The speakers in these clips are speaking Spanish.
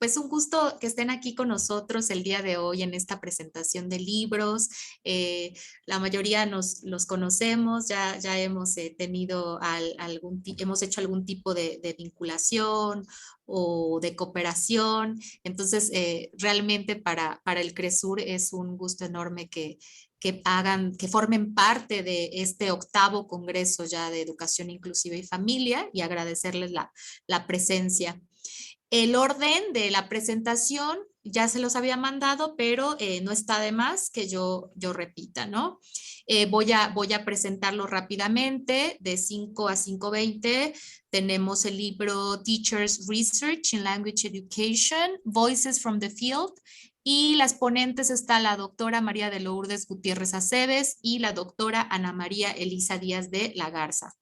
pues un gusto que estén aquí con nosotros el día de hoy en esta presentación de libros. La mayoría los conocemos, ya hemos tenido hemos hecho algún tipo de vinculación o de cooperación. Entonces, realmente para el CRESUR es un gusto enorme que formen parte de este 8º Congreso ya de Educación Inclusiva y Familia, y agradecerles la presencia. El orden de la presentación ya se los había mandado, pero no está de más que yo repita, ¿no? Voy a presentarlo rápidamente. De 5 a 5:20 tenemos el libro Teachers Research in Language Education, Voices from the Field, y las ponentes está la doctora María de Lourdes Gutiérrez Aceves y la doctora Ana María Elisa Díaz de la Garza,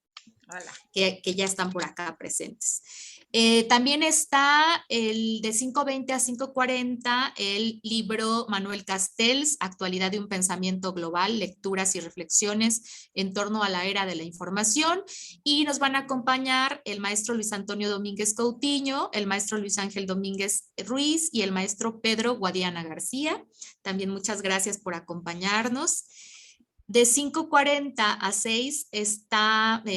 que ya están por acá presentes. También está de 5:20 a 5:40 el libro Manuel Castells, Actualidad de un Pensamiento Global, Lecturas y Reflexiones en torno a la era de la información, y nos van a acompañar el maestro Luis Antonio Domínguez Coutinho, el maestro Luis Ángel Domínguez Ruiz y el maestro Pedro Guadiana García. También muchas gracias por acompañarnos. De 5:40 a 6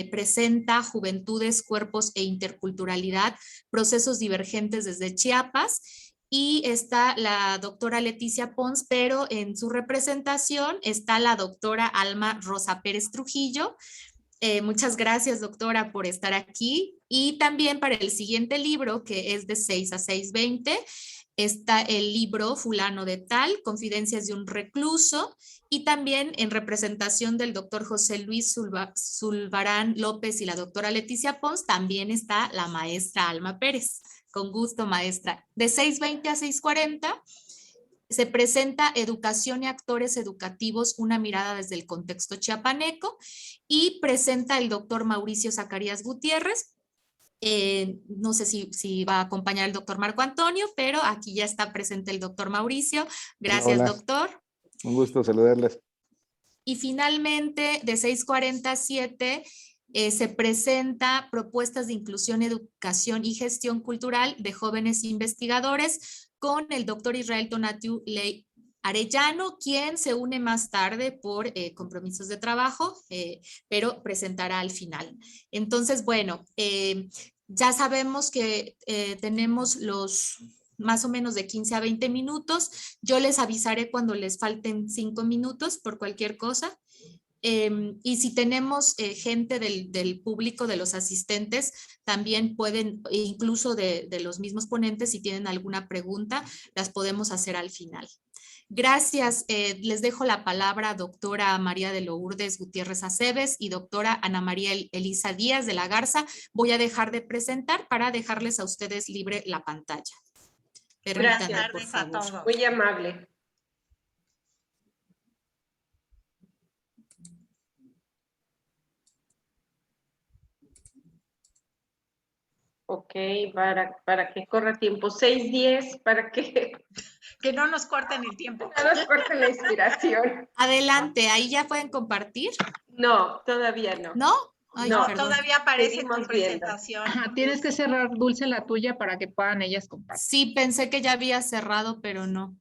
presenta Juventudes, Cuerpos e Interculturalidad, Procesos Divergentes desde Chiapas, y está la doctora Leticia Pons, pero en su representación está la doctora Alma Rosa Pérez Trujillo. Muchas gracias, doctora, por estar aquí. Y también para el siguiente libro, que es de 6 a 6:20, está el libro Fulano de Tal, Confidencias de un Recluso, y también en representación del doctor José Luis Zulbarán López y la doctora Leticia Pons, también está la maestra Alma Pérez. Con gusto, maestra. De 6:20 a 6:40 se presenta Educación y Actores Educativos, una mirada desde el contexto chiapaneco, y presenta el doctor Mauricio Zacarías Gutiérrez. No sé si va a acompañar el doctor Marco Antonio, pero aquí ya está presente el doctor Mauricio. Gracias, hola. Doctor. Un gusto saludarles. Y finalmente, de 6:40 a 7, se presenta Propuestas de Inclusión, Educación y Gestión Cultural de Jóvenes Investigadores con el doctor Israel Tonatiu Ley Arellano, quien se une más tarde por compromisos de trabajo, pero presentará al final. Entonces, bueno, ya sabemos que tenemos los más o menos de 15 a 20 minutos. Yo les avisaré cuando les falten 5 minutos por cualquier cosa. Y si tenemos gente del público, de los asistentes, también pueden, incluso de los mismos ponentes, si tienen alguna pregunta, las podemos hacer al final. Gracias. Les dejo la palabra a doctora María de Lourdes Gutiérrez Aceves y doctora Ana María Elisa Díaz de la Garza. Voy a dejar de presentar para dejarles a ustedes libre la pantalla. Permítanme, gracias, por favor. a todos. Muy amable. Ok, para que corra tiempo. 6:10, para que no nos corten el tiempo. No nos corten la inspiración. Adelante, ahí ya pueden compartir. No, todavía no. ¿No? Ay, no, perdón. todavía aparece tu Seguimos presentación. Ajá, tienes que cerrar, Dulce, la tuya para que puedan ellas compartir. Sí, pensé que ya había cerrado, pero no.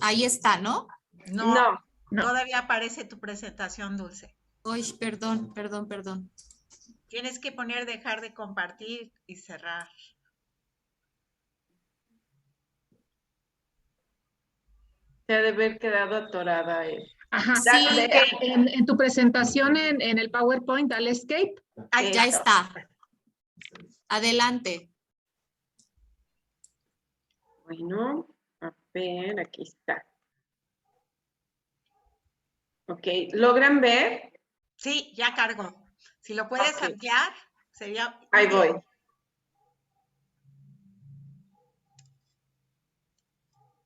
Ahí está, ¿no? No, todavía aparece tu presentación, Dulce. Ay, perdón. Tienes que poner dejar de compartir y cerrar. Se ha de haber quedado atorada. Ajá, Sí, en tu presentación en el PowerPoint, dale escape. Ahí ya está. Adelante. Bueno, a ver, aquí está. Ok, ¿logran ver? Sí, ya cargo. Si lo puedes ampliar, sería... Ahí voy.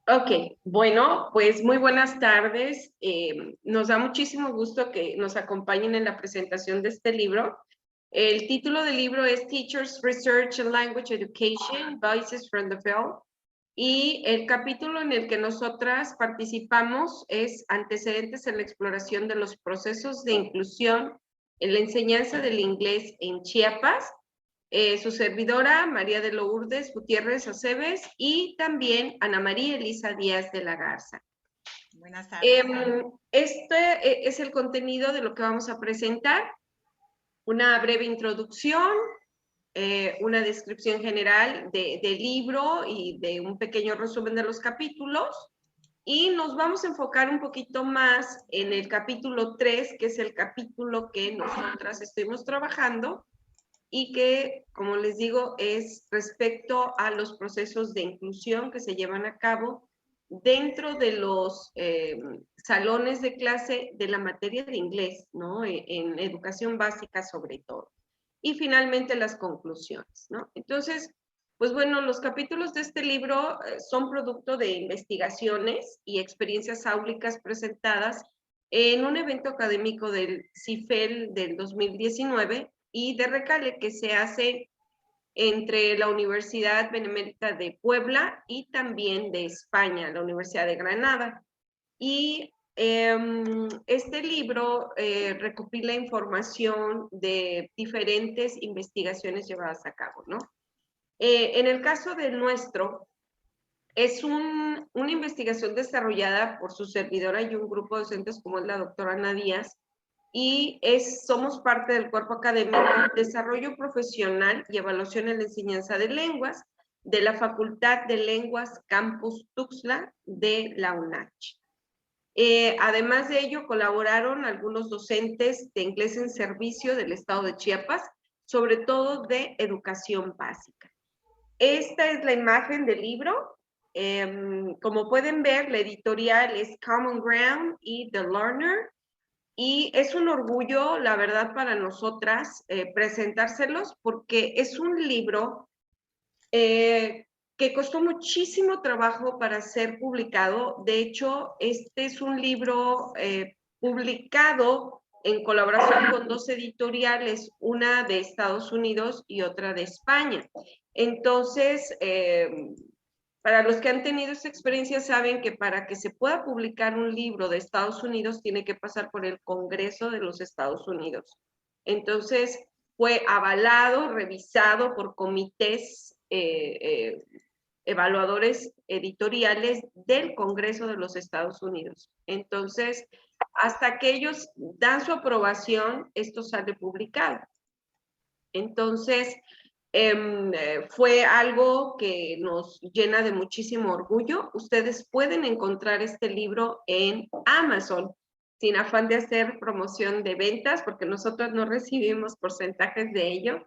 Ok, bueno, pues muy buenas tardes. Nos da muchísimo gusto que nos acompañen en la presentación de este libro. El título del libro es Teachers Research in Language Education, Voices from the Field. Y el capítulo en el que nosotras participamos es Antecedentes en la exploración de los procesos de inclusión en la enseñanza del inglés en Chiapas. Su servidora, María de Lourdes Gutiérrez Aceves, y también Ana María Elisa Díaz de la Garza. Buenas tardes. Este es el contenido de lo que vamos a presentar. Una breve introducción, una descripción general del libro y de un pequeño resumen de los capítulos. Y nos vamos a enfocar un poquito más en el capítulo 3, que es el capítulo que nosotras estuvimos trabajando y que, como les digo, es respecto a los procesos de inclusión que se llevan a cabo dentro de los salones de clase de la materia de inglés, ¿no? En educación básica sobre todo. Y finalmente las conclusiones, ¿no? Entonces, pues bueno, los capítulos de este libro son producto de investigaciones y experiencias áulicas presentadas en un evento académico del CIFEL del 2019 y de recale que se hace entre la Universidad Benemérita de Puebla y también de España, la Universidad de Granada. Y este libro recopila información de diferentes investigaciones llevadas a cabo, ¿no? En el caso del nuestro, es una investigación desarrollada por su servidora y un grupo de docentes como es la doctora Ana Díaz, y somos parte del cuerpo académico Desarrollo Profesional y Evaluación en la Enseñanza de Lenguas de la Facultad de Lenguas Campus Tuxtla de la UNACH. Además de ello, colaboraron algunos docentes de inglés en servicio del estado de Chiapas, sobre todo de educación básica. Esta es la imagen del libro. Como pueden ver, la editorial es Common Ground y The Learner. Y es un orgullo, la verdad, para nosotras presentárselos porque es un libro que costó muchísimo trabajo para ser publicado. De hecho, este es un libro publicado en colaboración con dos editoriales, una de Estados Unidos y otra de España. Entonces, para los que han tenido esta experiencia saben que para que se pueda publicar un libro de Estados Unidos tiene que pasar por el Congreso de los Estados Unidos. Entonces, fue avalado, revisado por comités evaluadores editoriales del Congreso de los Estados Unidos. Entonces, hasta que ellos dan su aprobación, esto sale publicado. Entonces, fue algo que nos llena de muchísimo orgullo. Ustedes pueden encontrar este libro en Amazon, sin afán de hacer promoción de ventas, porque nosotros no recibimos porcentajes de ello,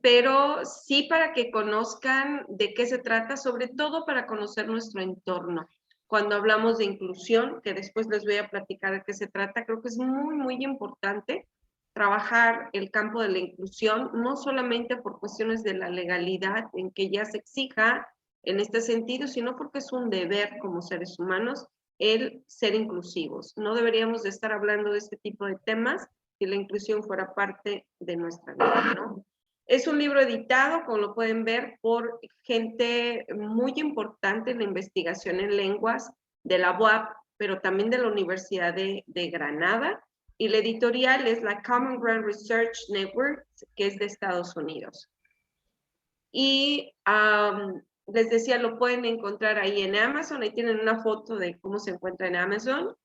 pero sí para que conozcan de qué se trata, sobre todo para conocer nuestro entorno. Cuando hablamos de inclusión, que después les voy a platicar de qué se trata, creo que es muy, muy importante trabajar el campo de la inclusión, no solamente por cuestiones de la legalidad en que ya se exija en este sentido, sino porque es un deber como seres humanos el ser inclusivos. No deberíamos de estar hablando de este tipo de temas si la inclusión fuera parte de nuestra vida, ¿no? Es un libro editado, como lo pueden ver, por gente muy importante en la investigación en lenguas de la UAP, pero también de la Universidad de Granada. Y la editorial es la Common Ground Research Network, que es de Estados Unidos. Y les decía, lo pueden encontrar ahí en Amazon. Ahí tienen una foto de cómo se encuentra en Amazon.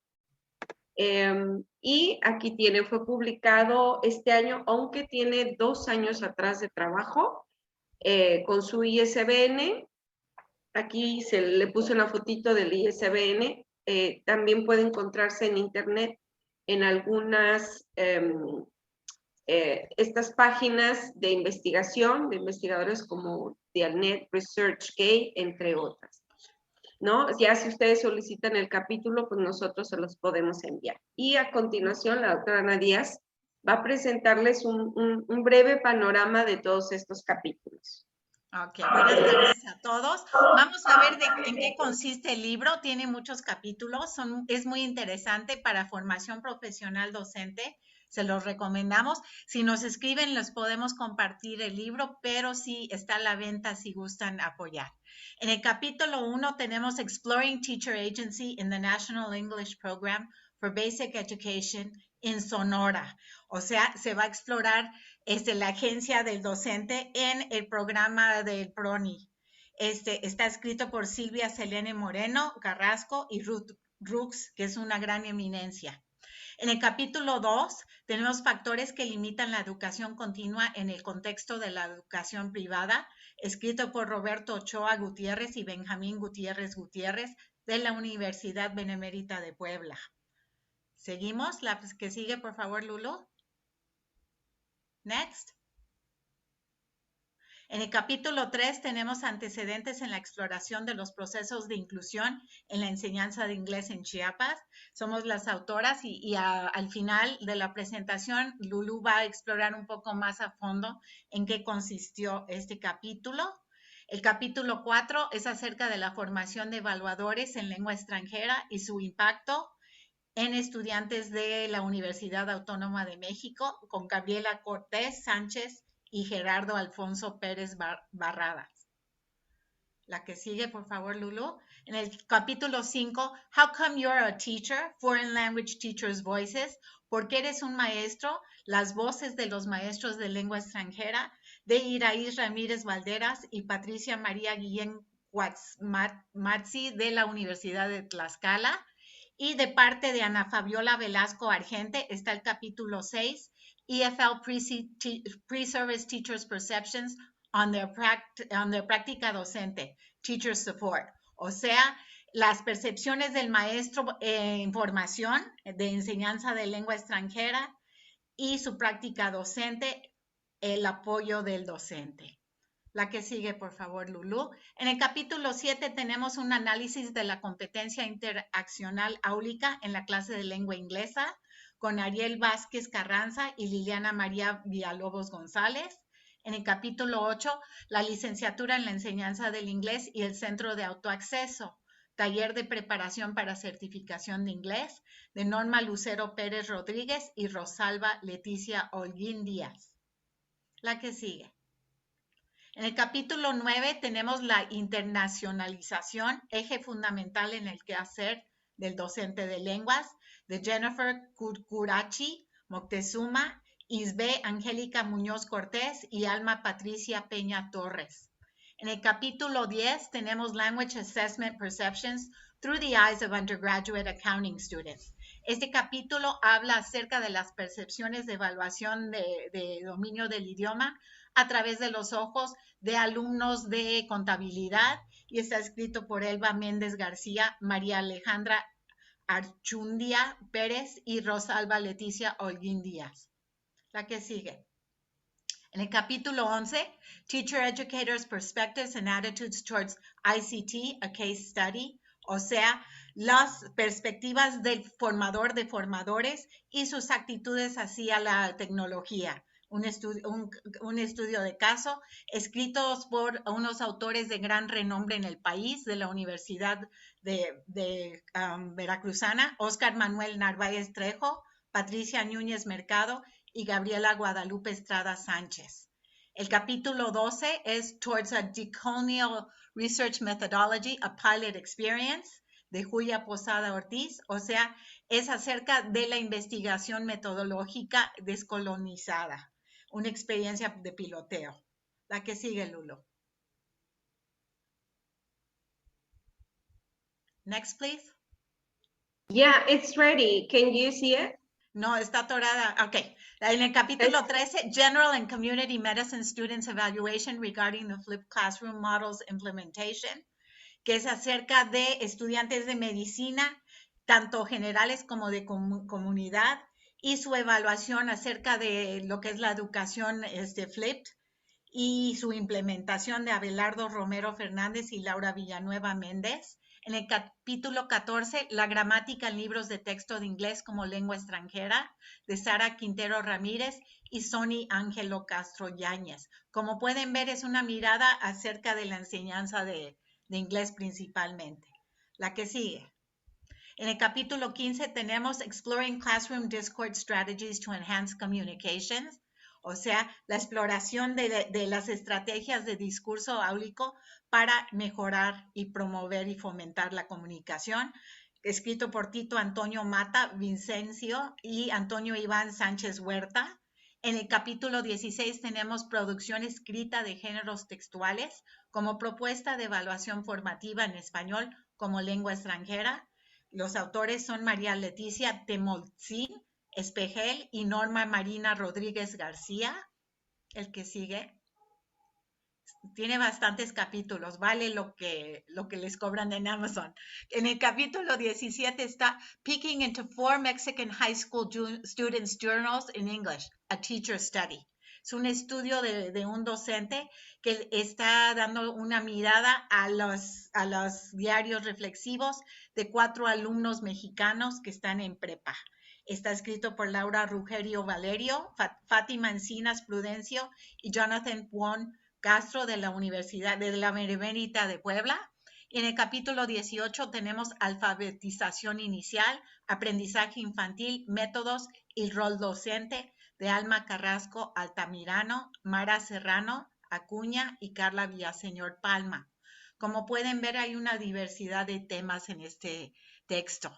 Y aquí fue publicado este año, aunque tiene 2 años atrás de trabajo, con su ISBN. Aquí se le puse una fotito del ISBN. También puede encontrarse en internet en algunas estas páginas de investigación, de investigadores como Dialnet, ResearchGate, entre otras, ¿no? Ya si ustedes solicitan el capítulo, pues nosotros se los podemos enviar. Y a continuación, la doctora Ana Díaz va a presentarles un breve panorama de todos estos capítulos. Ok, buenas tardes a todos. Vamos a ver en qué consiste el libro. Tiene muchos capítulos, es muy interesante para formación profesional docente. Se los recomendamos. Si nos escriben, les podemos compartir el libro, pero sí está a la venta si gustan apoyar. En el capítulo 1 tenemos Exploring Teacher Agency in the National English Program for Basic Education en Sonora. O sea, se va a explorar la agencia del docente en el programa del PRONI. Está escrito por Silvia Selene Moreno Carrasco y Ruth Rux, que es una gran eminencia. En el capítulo 2 tenemos factores que limitan la educación continua en el contexto de la educación privada, escrito por Roberto Ochoa Gutiérrez y Benjamín Gutiérrez Gutiérrez de la Universidad Benemérita de Puebla. Seguimos, la que sigue, por favor, Lulu. Next. En el capítulo 3 tenemos antecedentes en la exploración de los procesos de inclusión en la enseñanza de inglés en Chiapas. Somos las autoras y al final de la presentación, Lulu va a explorar un poco más a fondo en qué consistió este capítulo. El capítulo 4 es acerca de la formación de evaluadores en lengua extranjera y su impacto en estudiantes de la Universidad Autónoma de México, con Gabriela Cortés Sánchez y Gerardo Alfonso Pérez Barradas. La que sigue, por favor, Lulu. En el capítulo 5, How Come You're a Teacher? Foreign Language Teachers' Voices. ¿Por qué eres un maestro? Las voces de los maestros de lengua extranjera, de Iraís Ramírez Valderas y Patricia María Guillén Cuatzmatzi de la Universidad de Tlaxcala. Y de parte de Ana Fabiola Velasco Argente está el capítulo 6, EFL Pre-Service Teachers' Perceptions on their práctica docente, Teacher Support. O sea, las percepciones del maestro en formación de enseñanza de lengua extranjera y su práctica docente, el apoyo del docente. La que sigue, por favor, Lulu. En el capítulo 7 tenemos un análisis de la competencia interaccional áulica en la clase de lengua inglesa con Ariel Vázquez Carranza y Liliana María Villalobos González. En el capítulo 8, la licenciatura en la enseñanza del inglés y el centro de autoacceso. Taller de preparación para certificación de inglés de Norma Lucero Pérez Rodríguez y Rosalba Leticia Holguín Díaz. La que sigue. En el capítulo 9 tenemos la internacionalización, eje fundamental en el quehacer del docente de lenguas, de Jennifer Curcurachi Moctezuma, Isbe Angélica Muñoz Cortés y Alma Patricia Peña Torres. En el capítulo 10 tenemos Language Assessment Perceptions through the eyes of undergraduate accounting students. Este capítulo habla acerca de las percepciones de evaluación de dominio del idioma a través de los ojos de alumnos de contabilidad y está escrito por Elba Méndez García, María Alejandra Archundia Pérez y Rosalba Leticia Holguín Díaz. La que sigue. En el capítulo 11, Teacher Educators Perspectives and Attitudes Towards ICT, a Case Study, o sea, las perspectivas del formador de formadores y sus actitudes hacia la tecnología. Un estudio de caso, escritos por unos autores de gran renombre en el país, de la Universidad de Veracruzana, Óscar Manuel Narváez Trejo, Patricia Núñez Mercado y Gabriela Guadalupe Estrada Sánchez. El capítulo 12 es Towards a Decolonial Research Methodology, a Pilot Experience, de Julia Posada Ortiz, o sea, es acerca de la investigación metodológica descolonizada. Una experiencia de piloteo. La que sigue, Lulu. Next, please. Yeah, it's ready. Can you see it? No, está atorada. Ok. En el capítulo 13, General and Community Medicine Students Evaluation regarding the Flipped Classroom Models Implementation, que es acerca de estudiantes de medicina, tanto generales como de comunidad, y su evaluación acerca de lo que es la educación flipped y su implementación de Abelardo Romero Fernández y Laura Villanueva Méndez. En el capítulo 14, la gramática en libros de texto de inglés como lengua extranjera, de Sara Quintero Ramírez y Sony Ángelo Castro Yáñez. Como pueden ver, es una mirada acerca de la enseñanza de inglés principalmente. La que sigue. En el capítulo 15 tenemos Exploring Classroom Discord Strategies to Enhance Communications, o sea, la exploración de las estrategias de discurso áulico para mejorar y promover y fomentar la comunicación. escrito por Tito Antonio Mata Vicencio y Antonio Iván Sánchez Huerta. En el capítulo 16 tenemos producción escrita de géneros textuales como propuesta de evaluación formativa en español como lengua extranjera. Los autores son María Leticia Temoltzin Espejel y Norma Marina Rodríguez García. El que sigue. Tiene bastantes capítulos, vale lo que les cobran en Amazon. En el capítulo 17 está Peeking into 4 Mexican High School Students' Journals in English, a Teacher Study. Es un estudio de un docente que está dando una mirada a los diarios reflexivos de 4 alumnos mexicanos que están en prepa. Está escrito por Laura Rugerio Valerio, Fátima Encinas Prudencio y Jonathan Puón Castro de la Universidad de la Benemérita de Puebla. Y en el capítulo 18 tenemos alfabetización inicial, aprendizaje infantil, métodos y rol docente de Alma Carrasco Altamirano, Mara Serrano Acuña y Carla Villaseñor Palma. Como pueden ver, hay una diversidad de temas en este texto.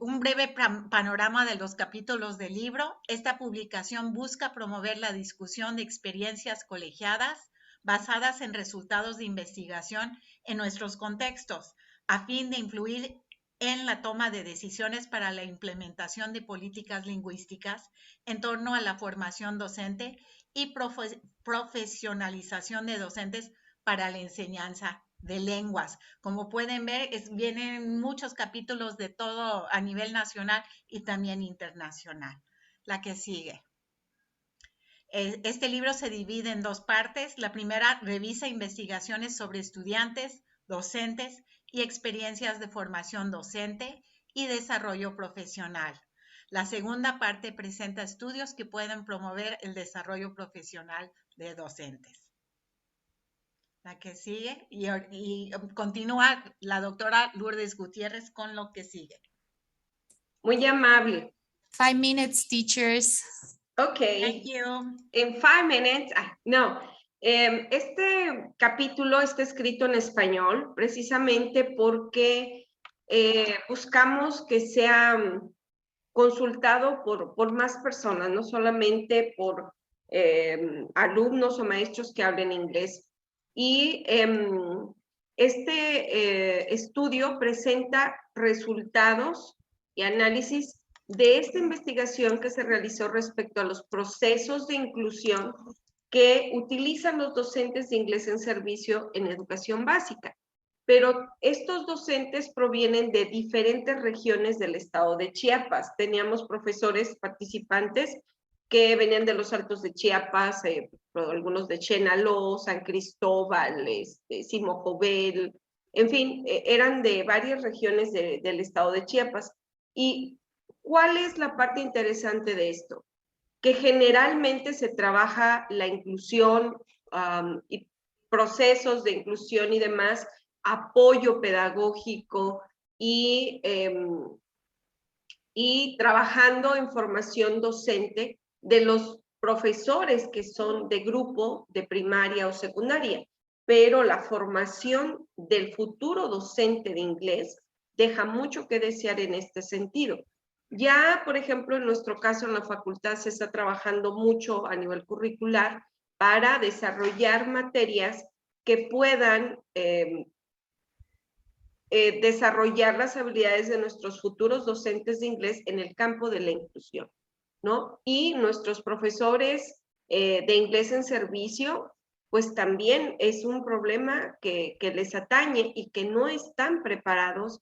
Un breve panorama de los capítulos del libro. Esta publicación busca promover la discusión de experiencias colegiadas basadas en resultados de investigación en nuestros contextos, a fin de influir en la toma de decisiones para la implementación de políticas lingüísticas en torno a la formación docente y profesionalización de docentes para la enseñanza de lenguas. Como pueden ver, vienen muchos capítulos de todo a nivel nacional y también internacional. La que sigue. Este libro se divide en 2 partes. La primera revisa investigaciones sobre estudiantes, docentes y experiencias de formación docente y desarrollo profesional. La segunda parte presenta estudios que pueden promover el desarrollo profesional de docentes. La que sigue y continúa la doctora Lourdes Gutiérrez con lo que sigue. Muy amable. 5 minutes, teachers. Okay. Thank you. In 5 minutes, no. Este capítulo está escrito en español precisamente porque buscamos que sea consultado por más personas, no solamente por alumnos o maestros que hablen inglés. Y este estudio presenta resultados y análisis de esta investigación que se realizó respecto a los procesos de inclusión que utilizan los docentes de inglés en servicio en educación básica. Pero estos docentes provienen de diferentes regiones del estado de Chiapas. Teníamos profesores participantes que venían de los Altos de Chiapas, algunos de Chenaló, San Cristóbal, Simojovel, en fin, eran de varias regiones del estado de Chiapas. ¿Y cuál es la parte interesante de esto? Que generalmente se trabaja la inclusión y procesos de inclusión y demás, apoyo pedagógico y trabajando en formación docente de los profesores que son de grupo de primaria o secundaria, pero la formación del futuro docente de inglés deja mucho que desear en este sentido. Ya, por ejemplo, en nuestro caso en la facultad se está trabajando mucho a nivel curricular para desarrollar materias que puedan desarrollar las habilidades de nuestros futuros docentes de inglés en el campo de la inclusión, ¿no? Y nuestros profesores de inglés en servicio, pues también es un problema que les atañe y que no están preparados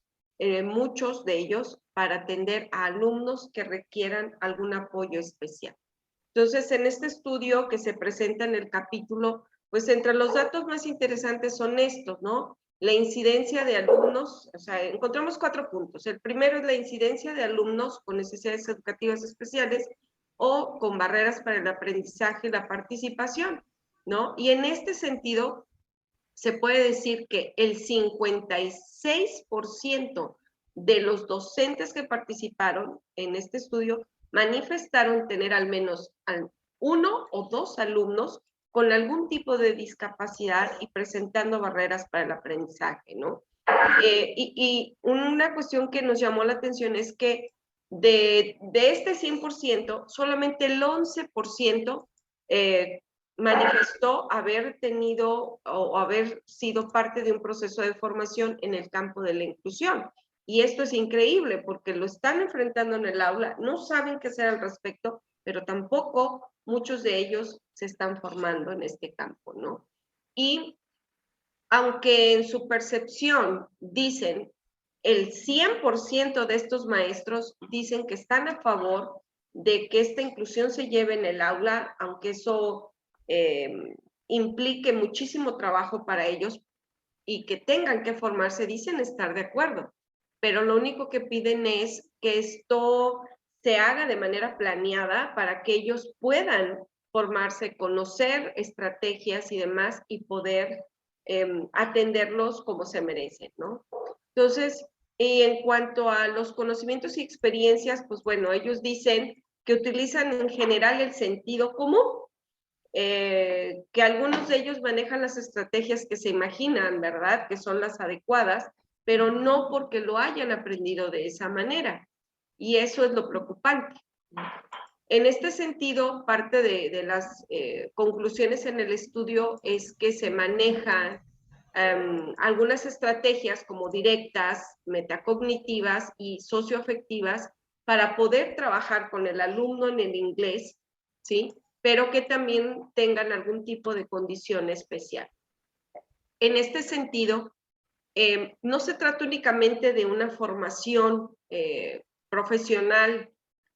muchos de ellos para atender a alumnos que requieran algún apoyo especial. Entonces, en este estudio que se presenta en el capítulo, pues entre los datos más interesantes son estos, ¿no? La incidencia de alumnos, o sea, encontramos 4 puntos. El primero es la incidencia de alumnos con necesidades educativas especiales o con barreras para el aprendizaje y la participación, ¿no? Y en este sentido, se puede decir que el 56% de los docentes que participaron en este estudio manifestaron tener al menos 1 o 2 alumnos con algún tipo de discapacidad y presentando barreras para el aprendizaje, ¿no? Y una cuestión que nos llamó la atención es que de este 100%, solamente el 11% manifestó haber tenido o haber sido parte de un proceso de formación en el campo de la inclusión. Y esto es increíble porque lo están enfrentando en el aula, no saben qué hacer al respecto, pero tampoco muchos de ellos se están formando en este campo, ¿no? Y aunque en su percepción dicen, el 100% de estos maestros dicen que están a favor de que esta inclusión se lleve en el aula, aunque eso implique muchísimo trabajo para ellos y que tengan que formarse, dicen estar de acuerdo. Pero lo único que piden es que esto se haga de manera planeada para que ellos puedan formarse, conocer estrategias y demás y poder atenderlos como se merecen, ¿no? Entonces, en cuanto a los conocimientos y experiencias, pues bueno, ellos dicen que utilizan en general el sentido común, que algunos de ellos manejan las estrategias que se imaginan, ¿verdad? Que son las adecuadas, pero no porque lo hayan aprendido de esa manera. Y eso es lo preocupante. En este sentido, parte de las conclusiones en el estudio es que se manejan algunas estrategias como directas, metacognitivas y socioafectivas para poder trabajar con el alumno en el inglés, ¿sí? Pero que también tengan algún tipo de condición especial. En este sentido, no se trata únicamente de una formación profesional,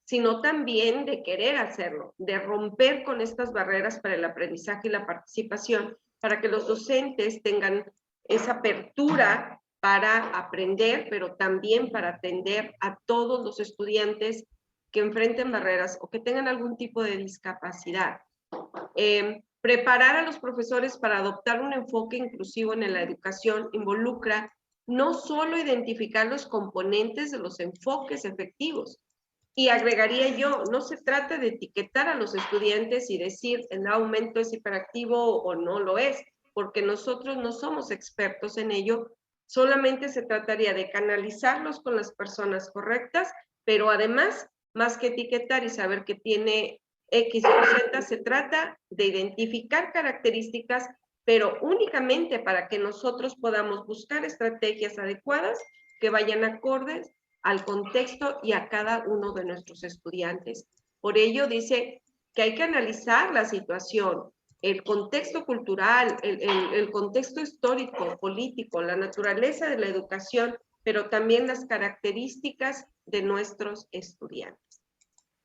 sino también de querer hacerlo, de romper con estas barreras para el aprendizaje y la participación, para que los docentes tengan esa apertura para aprender, pero también para atender a todos los estudiantes que enfrenten barreras o que tengan algún tipo de discapacidad. Preparar a los profesores para adoptar un enfoque inclusivo en la educación involucra no solo identificar los componentes de los enfoques efectivos, y agregaría yo, no se trata de etiquetar a los estudiantes y decir el aumento es hiperactivo o no lo es, porque nosotros no somos expertos en ello, solamente se trataría de canalizarlos con las personas correctas, pero además, más que etiquetar y saber que tiene X o Z, se trata de identificar características, pero únicamente para que nosotros podamos buscar estrategias adecuadas que vayan acordes al contexto y a cada uno de nuestros estudiantes. Por ello dice que hay que analizar la situación, el contexto cultural, el contexto histórico, político, la naturaleza de la educación, pero también las características de nuestros estudiantes,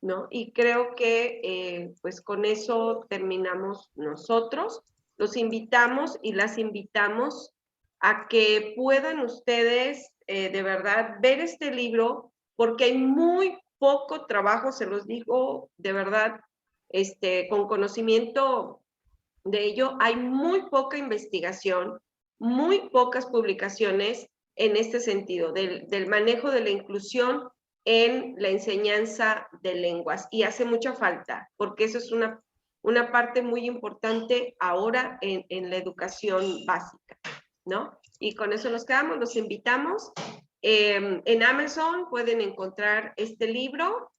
¿no? Y creo que pues con eso terminamos nosotros. Los invitamos y las invitamos a que puedan ustedes de verdad ver este libro, porque hay muy poco trabajo, se los digo de verdad, con conocimiento de ello, hay muy poca investigación, muy pocas publicaciones en este sentido, del manejo de la inclusión en la enseñanza de lenguas, y hace mucha falta, porque eso es una parte muy importante ahora en la educación básica, ¿no? Y con eso nos quedamos, los invitamos. En Amazon pueden encontrar este libro,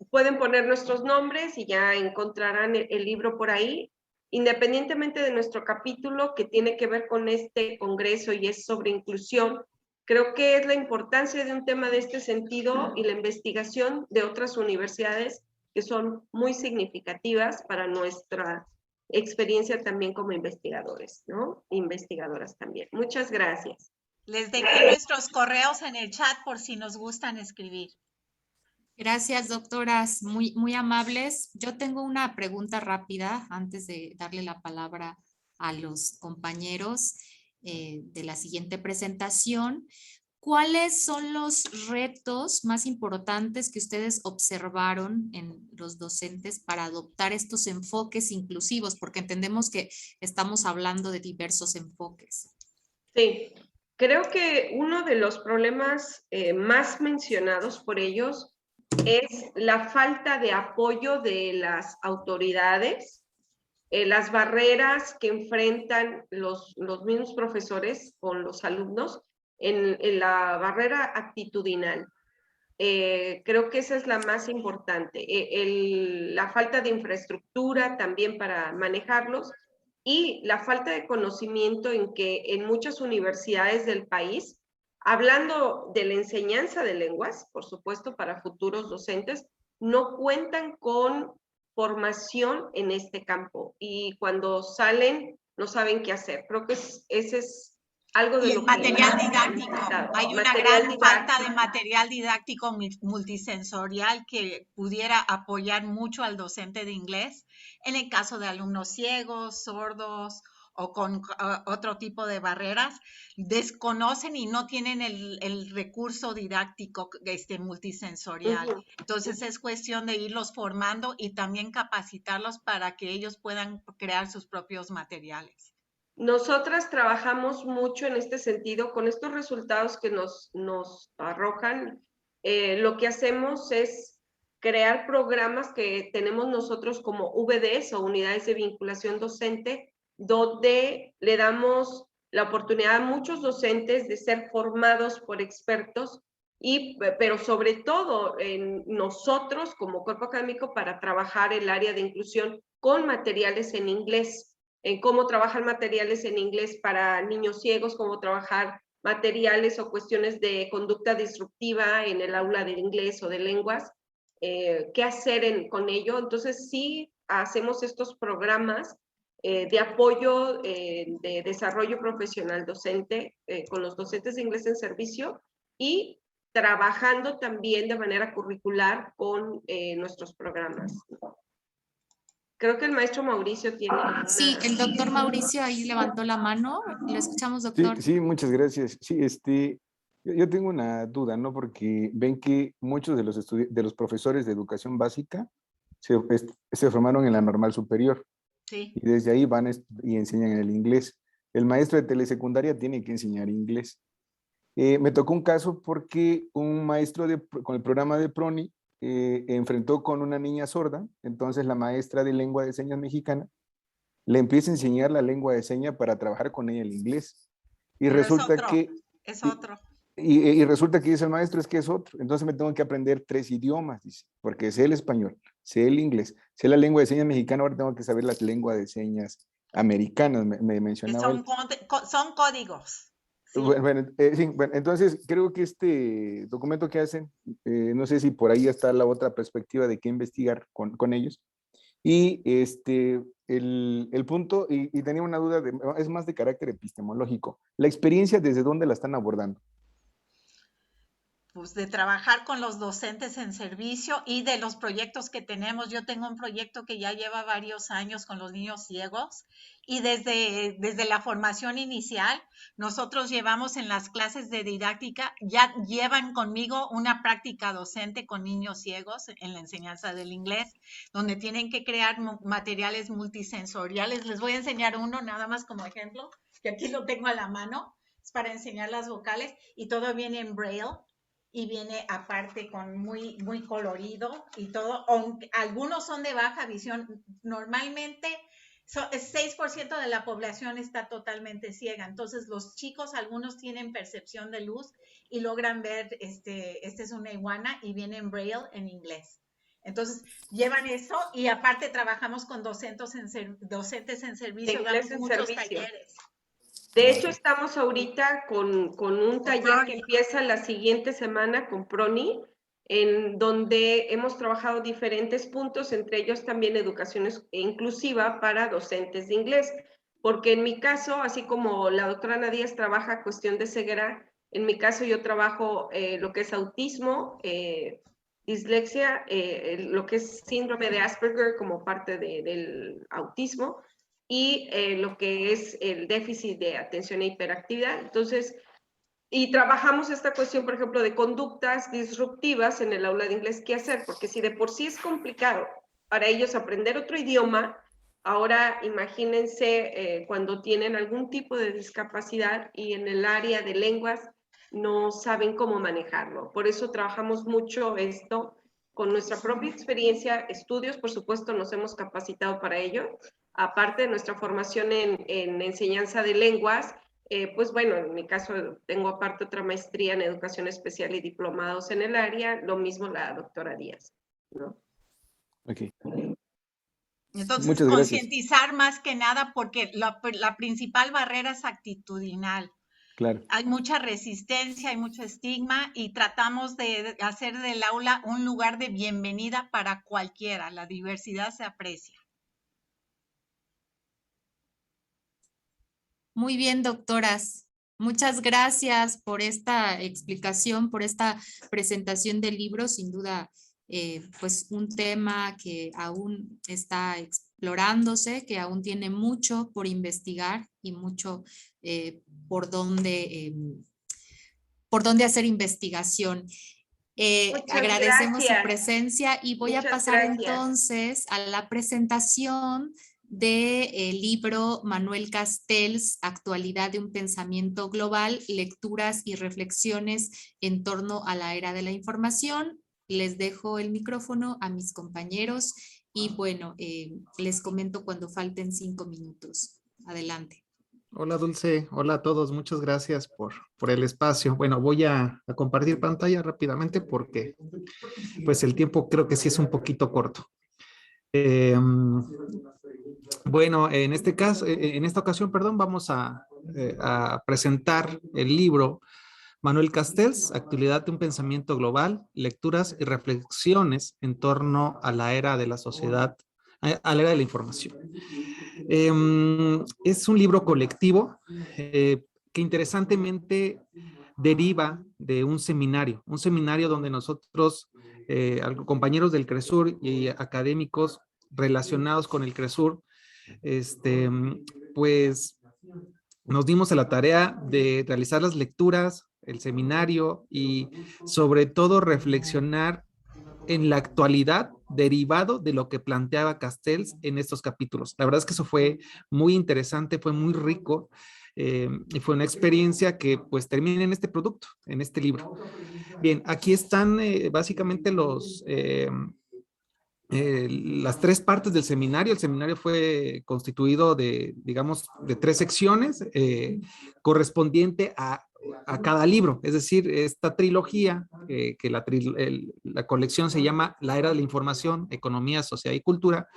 pueden poner nuestros nombres y ya encontrarán el libro por ahí, independientemente de nuestro capítulo que tiene que ver con este congreso y es sobre inclusión. Creo que es la importancia de un tema de este sentido y la investigación de otras universidades que son muy significativas para nuestra experiencia también como investigadores, ¿no? Investigadoras también. Muchas gracias. Les dejé nuestros correos en el chat por si nos gustan escribir. Gracias, doctoras, muy, muy amables. Yo tengo una pregunta rápida antes de darle la palabra a los compañeros de la siguiente presentación. ¿Cuáles son los retos más importantes que ustedes observaron en los docentes para adoptar estos enfoques inclusivos? Porque entendemos que estamos hablando de diversos enfoques. Sí, creo que uno de los problemas más mencionados por ellos es la falta de apoyo de las autoridades las barreras que enfrentan los mismos profesores con los alumnos en la barrera actitudinal. Creo que esa es la más importante. La falta de infraestructura también para manejarlos y la falta de conocimiento en que en muchas universidades del país, hablando de la enseñanza de lenguas, por supuesto, para futuros docentes, no cuentan con formación en este campo y cuando salen no saben qué hacer. Creo que ese es algo de Y lo el que material didáctico. Hay una gran falta de material didáctico multisensorial que pudiera apoyar mucho al docente de inglés en el caso de alumnos ciegos, sordos o con otro tipo de barreras. Desconocen y no tienen el recurso didáctico multisensorial. Entonces es cuestión de irlos formando y también capacitarlos para que ellos puedan crear sus propios materiales. Nosotras trabajamos mucho en este sentido, con estos resultados que nos arrojan. Lo que hacemos es crear programas que tenemos nosotros como VDs o unidades de vinculación docente, donde le damos la oportunidad a muchos docentes de ser formados por expertos, pero sobre todo en nosotros como cuerpo académico para trabajar el área de inclusión con materiales en inglés. En cómo trabajar materiales en inglés para niños ciegos, cómo trabajar materiales o cuestiones de conducta disruptiva en el aula de inglés o de lenguas, qué hacer con ello. Entonces sí hacemos estos programas de apoyo de desarrollo profesional docente con los docentes de inglés en servicio y trabajando también de manera curricular con nuestros programas. Creo que el maestro Mauricio tiene... Sí, el doctor Mauricio ahí levantó la mano. Lo escuchamos, Sí, doctor. sí, muchas gracias. Sí, yo tengo una duda, ¿no? Porque ven que muchos de los profesores de educación básica se formaron en la normal superior. Sí. Y desde ahí van y enseñan el inglés. El maestro de telesecundaria tiene que enseñar inglés. Me tocó un caso porque un maestro con el programa de PRONI enfrentó con una niña sorda, entonces la maestra de lengua de señas mexicana le empieza a enseñar la lengua de señas para trabajar con ella el inglés. Y Pero resulta es otro. Y resulta que dice el maestro, es que es otro. Entonces me tengo que aprender 3 idiomas, dice, porque sé el español, sé el inglés, sé la lengua de señas mexicana, ahora tengo que saber las lenguas de señas americanas, me mencionaba él. Son códigos. Sí. Bueno, entonces creo que este documento que hacen, no sé si por ahí está la otra perspectiva de qué investigar con ellos. Y el punto, y tenía una duda, es más de carácter epistemológico. ¿La experiencia desde dónde la están abordando? Pues de trabajar con los docentes en servicio y de los proyectos que tenemos. Yo tengo un proyecto que ya lleva varios años con los niños ciegos y desde la formación inicial nosotros llevamos en las clases de didáctica, ya llevan conmigo una práctica docente con niños ciegos en la enseñanza del inglés, donde tienen que crear materiales multisensoriales. Les voy a enseñar uno nada más como ejemplo, que aquí lo tengo a la mano, es para enseñar las vocales y todo viene en braille. Y viene aparte con muy colorido y todo. Algunos son de baja visión. Normalmente 6% de la población está totalmente ciega. Entonces los chicos, algunos tienen percepción de luz y logran ver, este es una iguana y viene en braille en inglés. Entonces llevan eso y aparte trabajamos con docentes en servicio, damos muchos talleres. De hecho, estamos ahorita con un taller que empieza la siguiente semana con PRONI, en donde hemos trabajado diferentes puntos, entre ellos también educación inclusiva para docentes de inglés. Porque en mi caso, así como la doctora Ana Díaz trabaja cuestión de ceguera, en mi caso yo trabajo lo que es autismo, dislexia, lo que es síndrome de Asperger como parte del autismo, y lo que es el déficit de atención e hiperactividad. Entonces, y trabajamos esta cuestión, por ejemplo, de conductas disruptivas en el aula de inglés, ¿qué hacer? Porque si de por sí es complicado para ellos aprender otro idioma, ahora imagínense cuando tienen algún tipo de discapacidad y en el área de lenguas no saben cómo manejarlo. Por eso trabajamos mucho esto con nuestra propia experiencia, estudios, por supuesto, nos hemos capacitado para ello, aparte de nuestra formación en enseñanza de lenguas, pues bueno, en mi caso tengo aparte otra maestría en educación especial y diplomados en el área, lo mismo la doctora Díaz, ¿no? Ok. Entonces, Muchas gracias. concientizar más que nada, porque la principal barrera es actitudinal. Claro. Hay mucha resistencia, hay mucho estigma y tratamos de hacer del aula un lugar de bienvenida para cualquiera. La diversidad se aprecia. Muy bien, doctoras. Muchas gracias por esta explicación, por esta presentación del libro. Sin duda, pues un tema que aún está explorándose, que aún tiene mucho por investigar y mucho por dónde hacer investigación. Agradecemos su presencia y voy a pasar entonces a la presentación del libro Manuel Castells, Actualidad de un pensamiento global, lecturas y reflexiones en torno a la era de la información. Les dejo el micrófono a mis compañeros y bueno, les comento cuando falten 5 minutos. Adelante. Hola Dulce, hola a todos, muchas gracias por el espacio. Bueno, voy a compartir pantalla rápidamente porque pues el tiempo creo que sí es un poquito corto. Bueno, en este caso, en esta ocasión, perdón, vamos a presentar el libro Manuel Castells, Actualidad de un pensamiento global, lecturas y reflexiones en torno a la era de la sociedad, a la era de la información. Es un libro colectivo que interesantemente deriva de un seminario donde nosotros, compañeros del CRESUR y académicos relacionados con el CRESUR, pues nos dimos a la tarea de realizar las lecturas, el seminario y sobre todo reflexionar en la actualidad derivado de lo que planteaba Castells en estos capítulos. La verdad es que eso fue muy interesante, fue muy rico y fue una experiencia que pues termina en este producto, en este libro. Bien, aquí están básicamente las 3 partes del seminario. El seminario fue constituido de, digamos, de 3 secciones correspondiente a cada libro. Es decir, esta trilogía, que la colección se llama La Era de la Información, Economía, Sociedad y Cultura,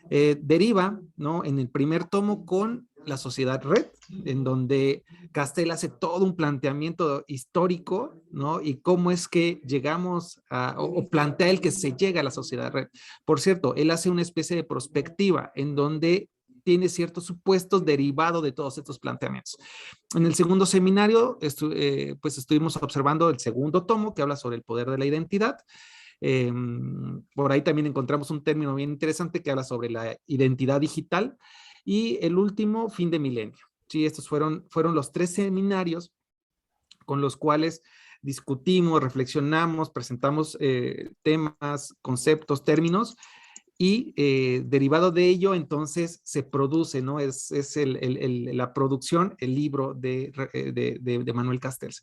deriva, ¿no?, en el primer tomo con la sociedad red, en donde Castells hace todo un planteamiento histórico, ¿no? Y cómo es que llegamos o plantea el que se llega a la sociedad red. Por cierto, él hace una especie de prospectiva en donde tiene ciertos supuestos derivados de todos estos planteamientos. En el segundo seminario, pues estuvimos observando el segundo tomo que habla sobre el poder de la identidad. Por ahí también encontramos un término bien interesante que habla sobre la identidad digital, y el último, fin de milenio. Sí, estos fueron los 3 seminarios con los cuales discutimos, reflexionamos, presentamos temas, conceptos, términos, y derivado de ello entonces se produce, ¿no? Es la producción, el libro de Manuel Castells.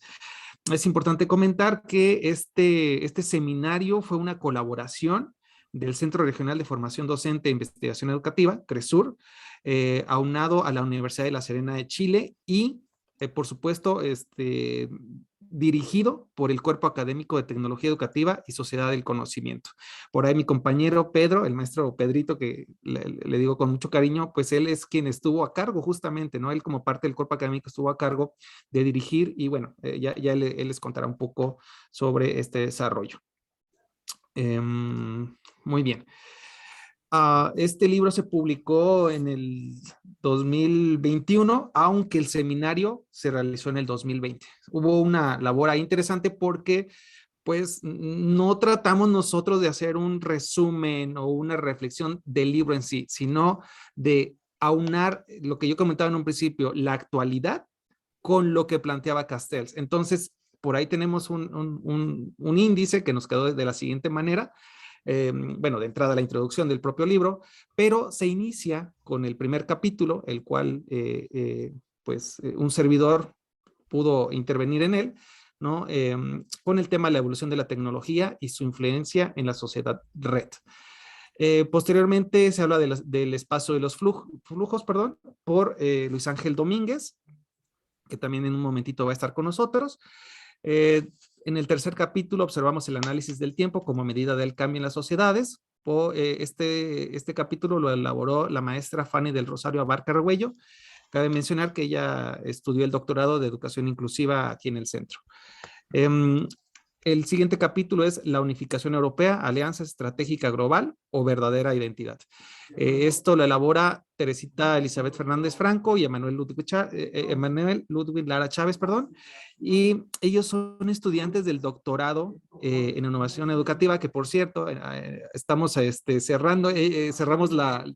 Es importante comentar que este seminario fue una colaboración del Centro Regional de Formación Docente e Investigación Educativa, CRESUR, aunado a la Universidad de La Serena de Chile y, por supuesto, dirigido por el Cuerpo Académico de Tecnología Educativa y Sociedad del Conocimiento. Por ahí mi compañero Pedro, el maestro Pedrito, que le digo con mucho cariño, pues él es quien estuvo a cargo justamente, ¿no? Él como parte del Cuerpo Académico estuvo a cargo de dirigir y bueno, ya él les contará un poco sobre este desarrollo. Muy bien. Este libro se publicó en el 2021, aunque el seminario se realizó en el 2020. Hubo una labor ahí interesante porque pues no tratamos nosotros de hacer un resumen o una reflexión del libro en sí, sino de aunar lo que yo comentaba en un principio, la actualidad con lo que planteaba Castells. Entonces, por ahí tenemos un índice que nos quedó de la siguiente manera. Bueno, de entrada la introducción del propio libro, pero se inicia con el primer capítulo, el cual pues un servidor pudo intervenir en él, ¿no? Con el tema de la evolución de la tecnología y su influencia en la sociedad red. Posteriormente se habla del espacio de los flujos, perdón, por Luis Ángel Domínguez, que también en un momentito va a estar con nosotros. En el tercer capítulo observamos el análisis del tiempo como medida del cambio en las sociedades. Este capítulo lo elaboró la maestra Fanny del Rosario Abarca Reguello. Cabe mencionar que ella estudió el doctorado de educación inclusiva aquí en el centro. El siguiente capítulo es la unificación europea, alianza estratégica global o verdadera identidad. Esto lo elabora Teresita Elizabeth Fernández Franco y Emanuel Ludwig Lara Chávez, perdón. Y ellos son estudiantes del doctorado en innovación educativa, que por cierto, estamos cerramos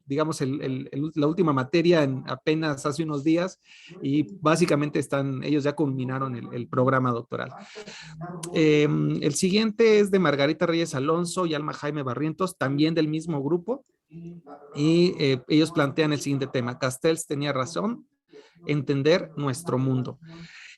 digamos, la última materia apenas hace unos días y básicamente ellos ya culminaron el programa doctoral. El siguiente es de Margarita Reyes Alonso y Alma Jaime Barrientos, también del mismo grupo, y ellos plantean el siguiente tema: Castells tenía razón, entender nuestro mundo.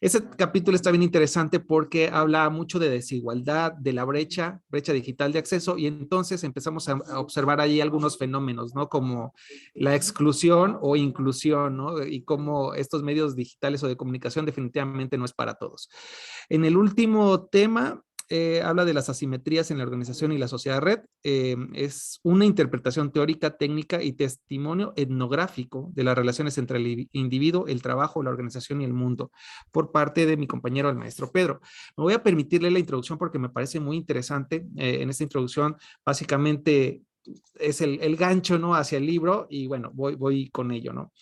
Ese capítulo está bien interesante porque habla mucho de desigualdad, de la brecha digital de acceso, y entonces empezamos a observar ahí algunos fenómenos, ¿no? Como la exclusión o inclusión, ¿no? Y cómo estos medios digitales o de comunicación definitivamente no es para todos. En el último tema, habla de las asimetrías en la organización y la sociedad red. Es una interpretación teórica, técnica y testimonio etnográfico de las relaciones entre el individuo, el trabajo, la organización y el mundo, por parte de mi compañero, el maestro Pedro. Me voy a permitirle la introducción porque me parece muy interesante. En esta introducción, básicamente, es el gancho, ¿no?, hacia el libro, y bueno, voy con ello, ¿no?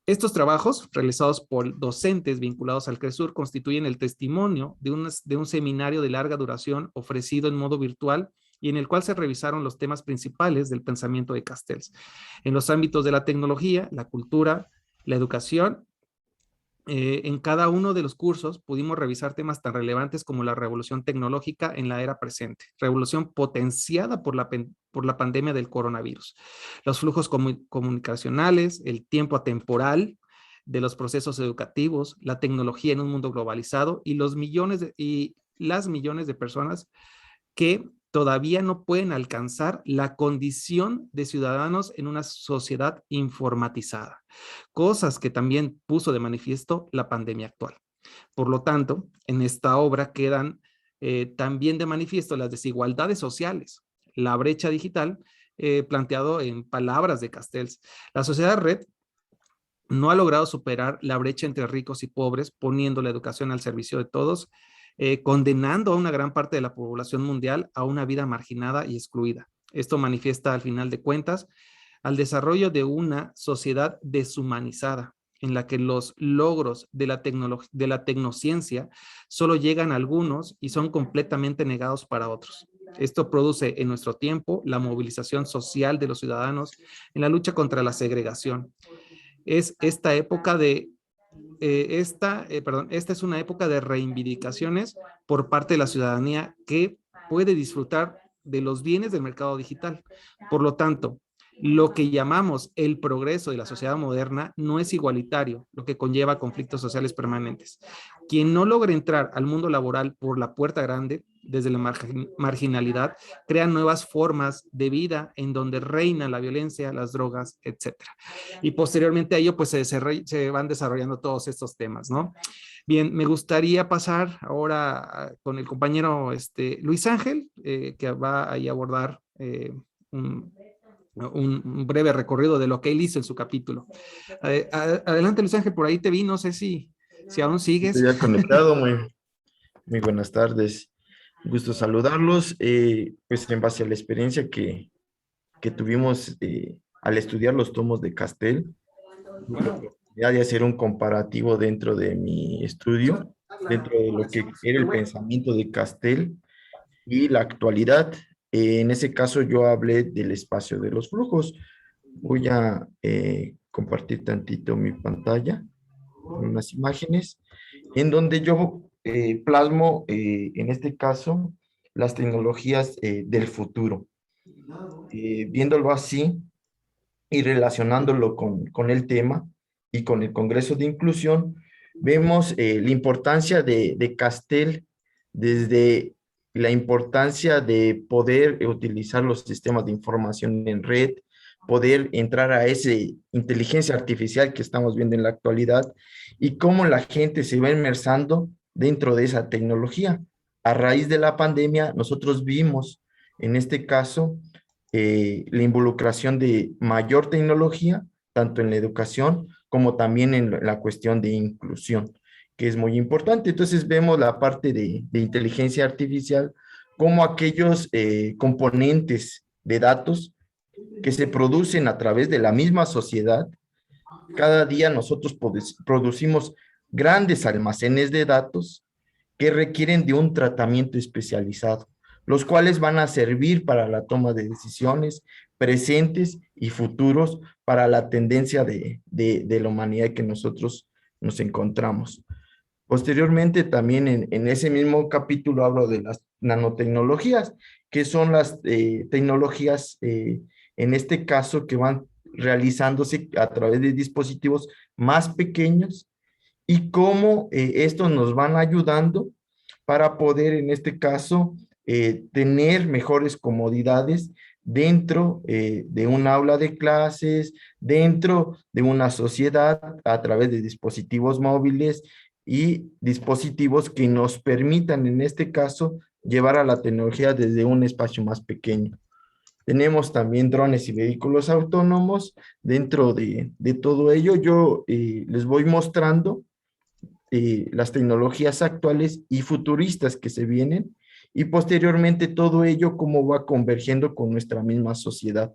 Estos trabajos, realizados por docentes vinculados al CRESUR, constituyen el testimonio de un seminario de larga duración ofrecido en modo virtual y en el cual se revisaron los temas principales del pensamiento de Castells en los ámbitos de la tecnología, la cultura, la educación. En cada uno de los cursos pudimos revisar temas tan relevantes como la revolución tecnológica en la era presente, revolución potenciada por la pandemia del coronavirus, los flujos comunicacionales, el tiempo atemporal de los procesos educativos, la tecnología en un mundo globalizado y las millones de personas que todavía no pueden alcanzar la condición de ciudadanos en una sociedad informatizada, cosas que también puso de manifiesto la pandemia actual. Por lo tanto, en esta obra quedan también de manifiesto las desigualdades sociales, la brecha digital, planteado en palabras de Castells. La sociedad red no ha logrado superar la brecha entre ricos y pobres, poniendo la educación al servicio de todos, condenando a una gran parte de la población mundial a una vida marginada y excluida. Esto manifiesta, al final de cuentas, al desarrollo de una sociedad deshumanizada, en la que los logros de la tecnociencia solo llegan a algunos y son completamente negados para otros. Esto produce en nuestro tiempo la movilización social de los ciudadanos en la lucha contra la segregación. Esta es una época de reivindicaciones por parte de la ciudadanía que puede disfrutar de los bienes del mercado digital. Por lo tanto, lo que llamamos el progreso de la sociedad moderna no es igualitario, lo que conlleva conflictos sociales permanentes. Quien no logra entrar al mundo laboral por la puerta grande, desde la marginalidad, crea nuevas formas de vida en donde reina la violencia, las drogas, etc. Y posteriormente a ello, pues se van desarrollando todos estos temas, ¿no? Bien, me gustaría pasar ahora con el compañero Luis Ángel, que va ahí a abordar un breve recorrido de lo que él hizo en su capítulo. Adelante, Luis Ángel, por ahí te vi, no sé si aún sigues. Estoy ya conectado, muy buenas tardes. Un gusto saludarlos. Pues en base a la experiencia que tuvimos al estudiar los tomos de Castells, tuve la oportunidad de hacer un comparativo dentro de mi estudio, dentro de lo que era el pensamiento de Castells y la actualidad. En ese caso yo hablé del espacio de los flujos. Voy a compartir tantito mi pantalla con unas imágenes en donde yo plasmo, en este caso, las tecnologías del futuro. Viéndolo así y relacionándolo con el tema y con el Congreso de Inclusión, vemos la importancia de Castells desde la importancia de poder utilizar los sistemas de información en red, poder entrar a esa inteligencia artificial que estamos viendo en la actualidad y cómo la gente se va inmersando dentro de esa tecnología. A raíz de la pandemia, nosotros vimos, en este caso, la involucración de mayor tecnología, tanto en la educación como también en la cuestión de inclusión, que es muy importante. Entonces vemos la parte de inteligencia artificial como aquellos componentes de datos que se producen a través de la misma sociedad. Cada día nosotros producimos grandes almacenes de datos que requieren de un tratamiento especializado, los cuales van a servir para la toma de decisiones presentes y futuros para la tendencia de la humanidad que nosotros nos encontramos. Posteriormente, también en ese mismo capítulo hablo de las nanotecnologías, que son las tecnologías, en este caso, que van realizándose a través de dispositivos más pequeños y cómo estos nos van ayudando para poder, en este caso, tener mejores comodidades dentro de un aula de clases, dentro de una sociedad, a través de dispositivos móviles y dispositivos que nos permitan, en este caso, llevar a la tecnología desde un espacio más pequeño. Tenemos también drones y vehículos autónomos. Dentro de todo ello, yo les voy mostrando las tecnologías actuales y futuristas que se vienen, y posteriormente todo ello cómo va convergiendo con nuestra misma sociedad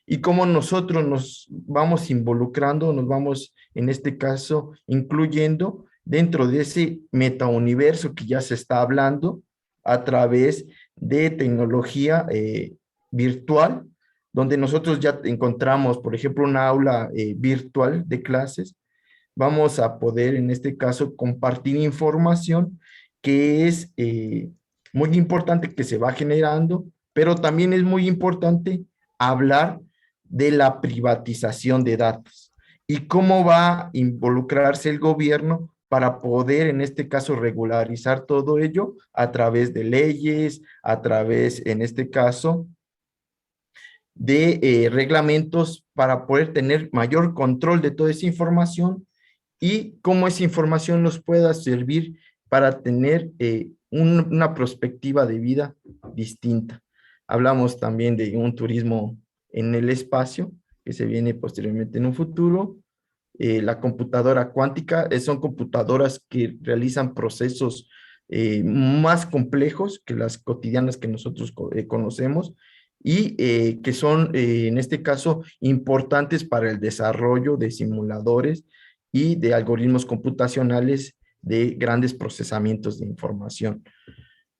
y cómo nosotros nos vamos involucrando, nos vamos, en este caso, incluyendo dentro de ese metauniverso que ya se está hablando a través de tecnología virtual, donde nosotros ya encontramos, por ejemplo, una aula virtual de clases. Vamos a poder, en este caso, compartir información que es muy importante que se va generando, pero también es muy importante hablar de la privatización de datos y cómo va a involucrarse el gobierno para poder, en este caso, regularizar todo ello a través de leyes, a través, en este caso, de reglamentos para poder tener mayor control de toda esa información y cómo esa información nos pueda servir para tener una perspectiva de vida distinta. Hablamos también de un turismo en el espacio, que se viene posteriormente en un futuro. La computadora cuántica, son computadoras que realizan procesos más complejos que las cotidianas que nosotros conocemos, y que son, en este caso, importantes para el desarrollo de simuladores y de algoritmos computacionales de grandes procesamientos de información.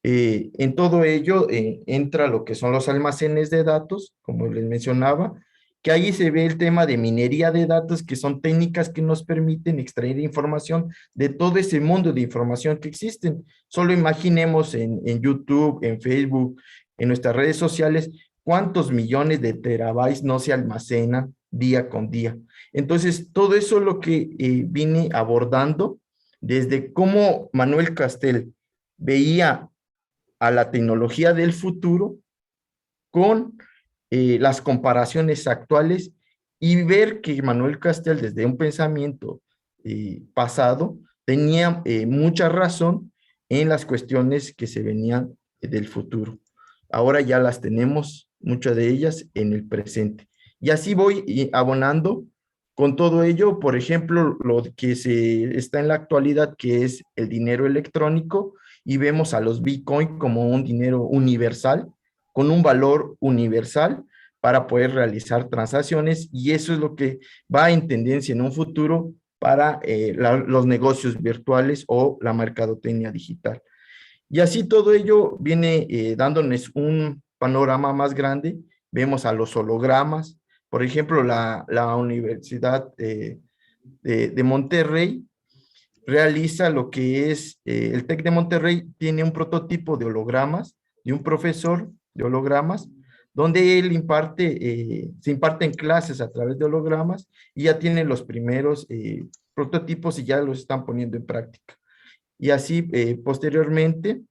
En todo ello entra lo que son los almacenes de datos, como les mencionaba, que ahí se ve el tema de minería de datos, que son técnicas que nos permiten extraer información de todo ese mundo de información que existen. Solo imaginemos en YouTube, en Facebook, en nuestras redes sociales, cuántos millones de terabytes no se almacenan día con día. Entonces, todo eso es lo que vine abordando desde cómo Manuel Castel veía a la tecnología del futuro con las comparaciones actuales, y ver que Manuel Castel, desde un pensamiento pasado, tenía mucha razón en las cuestiones que se venían del futuro. Ahora ya las tenemos, muchas de ellas, en el presente. Y así voy abonando con todo ello. Por ejemplo, lo que se está en la actualidad, que es el dinero electrónico, y vemos a los Bitcoin como un dinero universal, con un valor universal para poder realizar transacciones, y eso es lo que va en tendencia en un futuro para los negocios virtuales o la mercadotecnia digital. Y así todo ello viene dándonos un panorama más grande. Vemos a los hologramas. Por ejemplo, la Universidad de Monterrey realiza lo que es, el TEC de Monterrey tiene un prototipo de hologramas, de un profesor de hologramas, donde él se imparten clases a través de hologramas, y ya tienen los primeros prototipos y ya los están poniendo en práctica. Y así, posteriormente,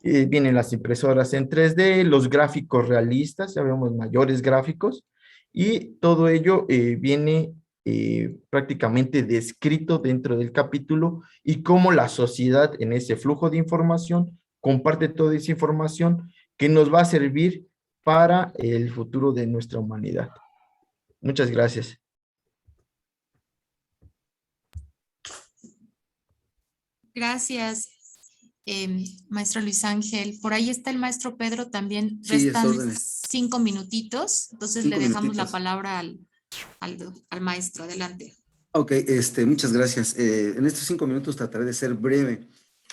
Vienen las impresoras en 3D, los gráficos realistas, ya vemos mayores gráficos, y todo ello viene prácticamente descrito dentro del capítulo y cómo la sociedad en ese flujo de información comparte toda esa información que nos va a servir para el futuro de nuestra humanidad. Muchas gracias. Gracias, maestro Luis Ángel. Por ahí está el maestro Pedro también. Sí, Restan órdenes. 5 minutitos, entonces 5 le dejamos la minutitos. palabra al maestro. Adelante. Ok, muchas gracias. En estos 5 minutos trataré de ser breve.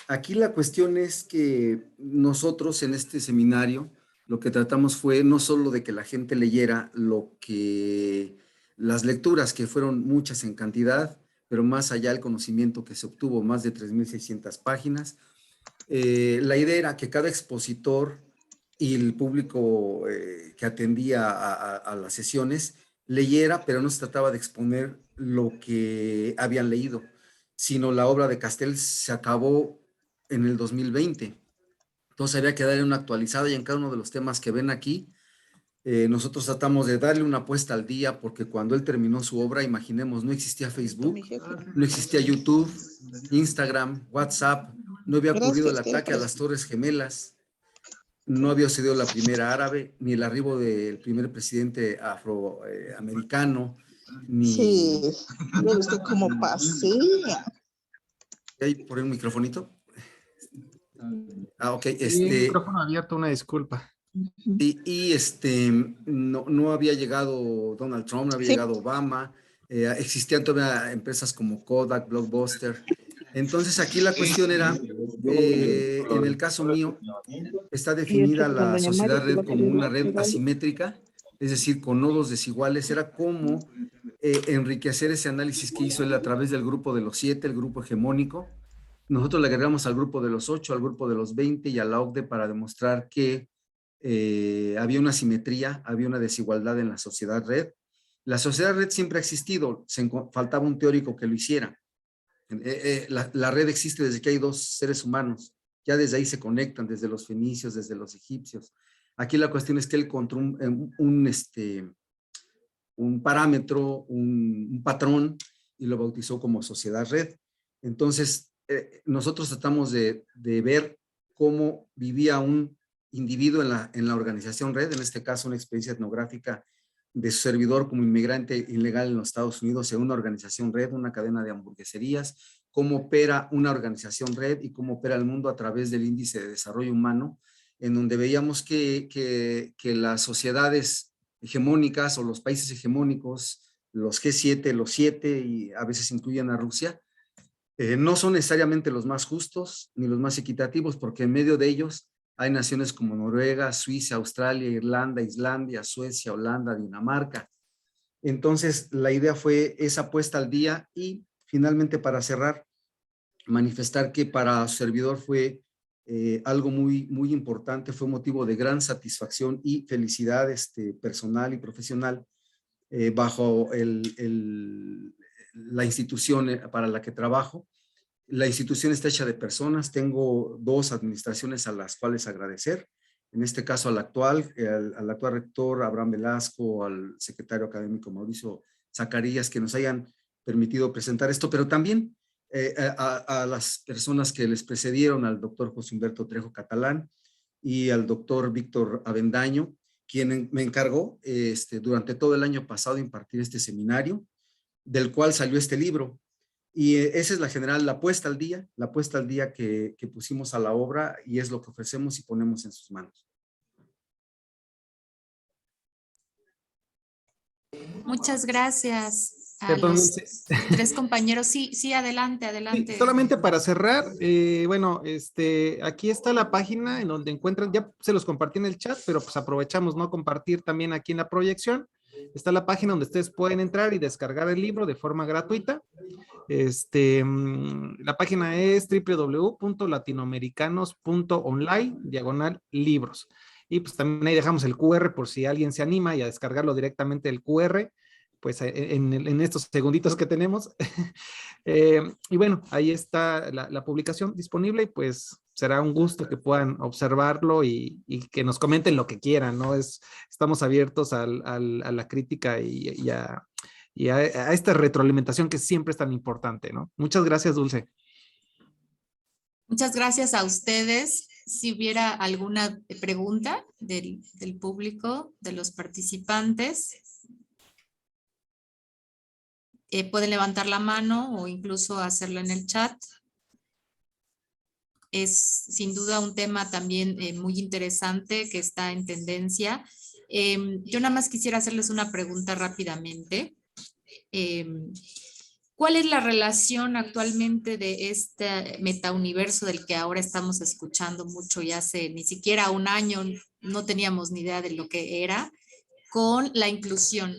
Aquí la cuestión es que nosotros en este seminario lo que tratamos fue no solo de que la gente leyera las lecturas, que fueron muchas en cantidad, pero más allá el conocimiento que se obtuvo, más de 3,600 páginas. La idea era que cada expositor y el público que atendía a las sesiones leyera, pero no se trataba de exponer lo que habían leído, sino la obra de Castel se acabó en el 2020. Entonces había que darle una actualizada y en cada uno de los temas que ven aquí, nosotros tratamos de darle una puesta al día porque cuando él terminó su obra, imaginemos, no existía Facebook, no existía YouTube, Instagram, WhatsApp, no había ocurrido el ataque a las Torres Gemelas, no había sucedido la primera árabe, ni el arribo del primer presidente afroamericano, ni... Sí, mire usted cómo pasea. ¿Hay por ahí un microfonito? Ok, Sí, micrófono abierto, una disculpa. no había llegado Donald Trump, no había llegado Obama, existían todavía empresas como Kodak, Blockbuster. Entonces aquí la cuestión era, en el caso mío, está definida la sociedad red como una red asimétrica, es decir, con nodos desiguales. Era como enriquecer ese análisis que hizo él a través del grupo de los 7, el grupo hegemónico. Nosotros le agregamos al grupo de los 8, al grupo de los 20 y a la OCDE para demostrar que había una asimetría, había una desigualdad en la sociedad red. La sociedad red siempre ha existido, faltaba un teórico que lo hiciera. La red existe desde que hay dos seres humanos, ya desde ahí se conectan, desde los fenicios, desde los egipcios. Aquí la cuestión es que él encontró un parámetro, un patrón, y lo bautizó como sociedad red. Entonces, nosotros tratamos de ver cómo vivía un individuo en la organización red, en este caso una experiencia etnográfica de su servidor como inmigrante ilegal en los Estados Unidos en una organización red, una cadena de hamburgueserías, cómo opera una organización red y cómo opera el mundo a través del índice de desarrollo humano, en donde veíamos que las sociedades hegemónicas o los países hegemónicos, los G7, los 7 y a veces incluyen a Rusia, no son necesariamente los más justos ni los más equitativos, porque en medio de ellos hay naciones como Noruega, Suiza, Australia, Irlanda, Islandia, Suecia, Holanda, Dinamarca. Entonces, la idea fue esa puesta al día y finalmente, para cerrar, manifestar que para su servidor fue algo muy, muy importante, fue motivo de gran satisfacción y felicidad personal y profesional bajo la institución para la que trabajo. La institución está hecha de personas, tengo 2 administraciones a las cuales agradecer, en este caso al actual rector Abraham Velasco, al secretario académico Mauricio Zacarías, que nos hayan permitido presentar esto, pero también a las personas que les precedieron, al doctor José Humberto Trejo Catalán y al doctor Víctor Avendaño, quien me encargó durante todo el año pasado impartir este seminario, del cual salió este libro. Y esa es la puesta al día que pusimos a la obra, y es lo que ofrecemos y ponemos en sus manos. Muchas gracias a Perdón, los 3 compañeros. Sí, adelante. Sí, solamente para cerrar, bueno, aquí está la página en donde encuentran, ya se los compartí en el chat, pero pues aprovechamos, ¿no? Compartir también aquí en la proyección. Está la página donde ustedes pueden entrar y descargar el libro de forma gratuita. La página es www.latinoamericanos.online/libros. Y pues también ahí dejamos el QR por si alguien se anima y a descargarlo directamente el QR, pues en estos segunditos que tenemos. Y bueno, ahí está la publicación disponible y pues será un gusto que puedan observarlo y que nos comenten lo que quieran, ¿no? Estamos abiertos a la crítica y a esta retroalimentación que siempre es tan importante, ¿no? Muchas gracias, Dulce. Muchas gracias a ustedes. Si hubiera alguna pregunta del público, de los participantes, pueden levantar la mano o incluso hacerlo en el chat. Es sin duda un tema también muy interesante que está en tendencia. Yo nada más quisiera hacerles una pregunta rápidamente. ¿Cuál es la relación actualmente de este metauniverso del que ahora estamos escuchando mucho y hace ni siquiera un año no teníamos ni idea de lo que era, con la inclusión?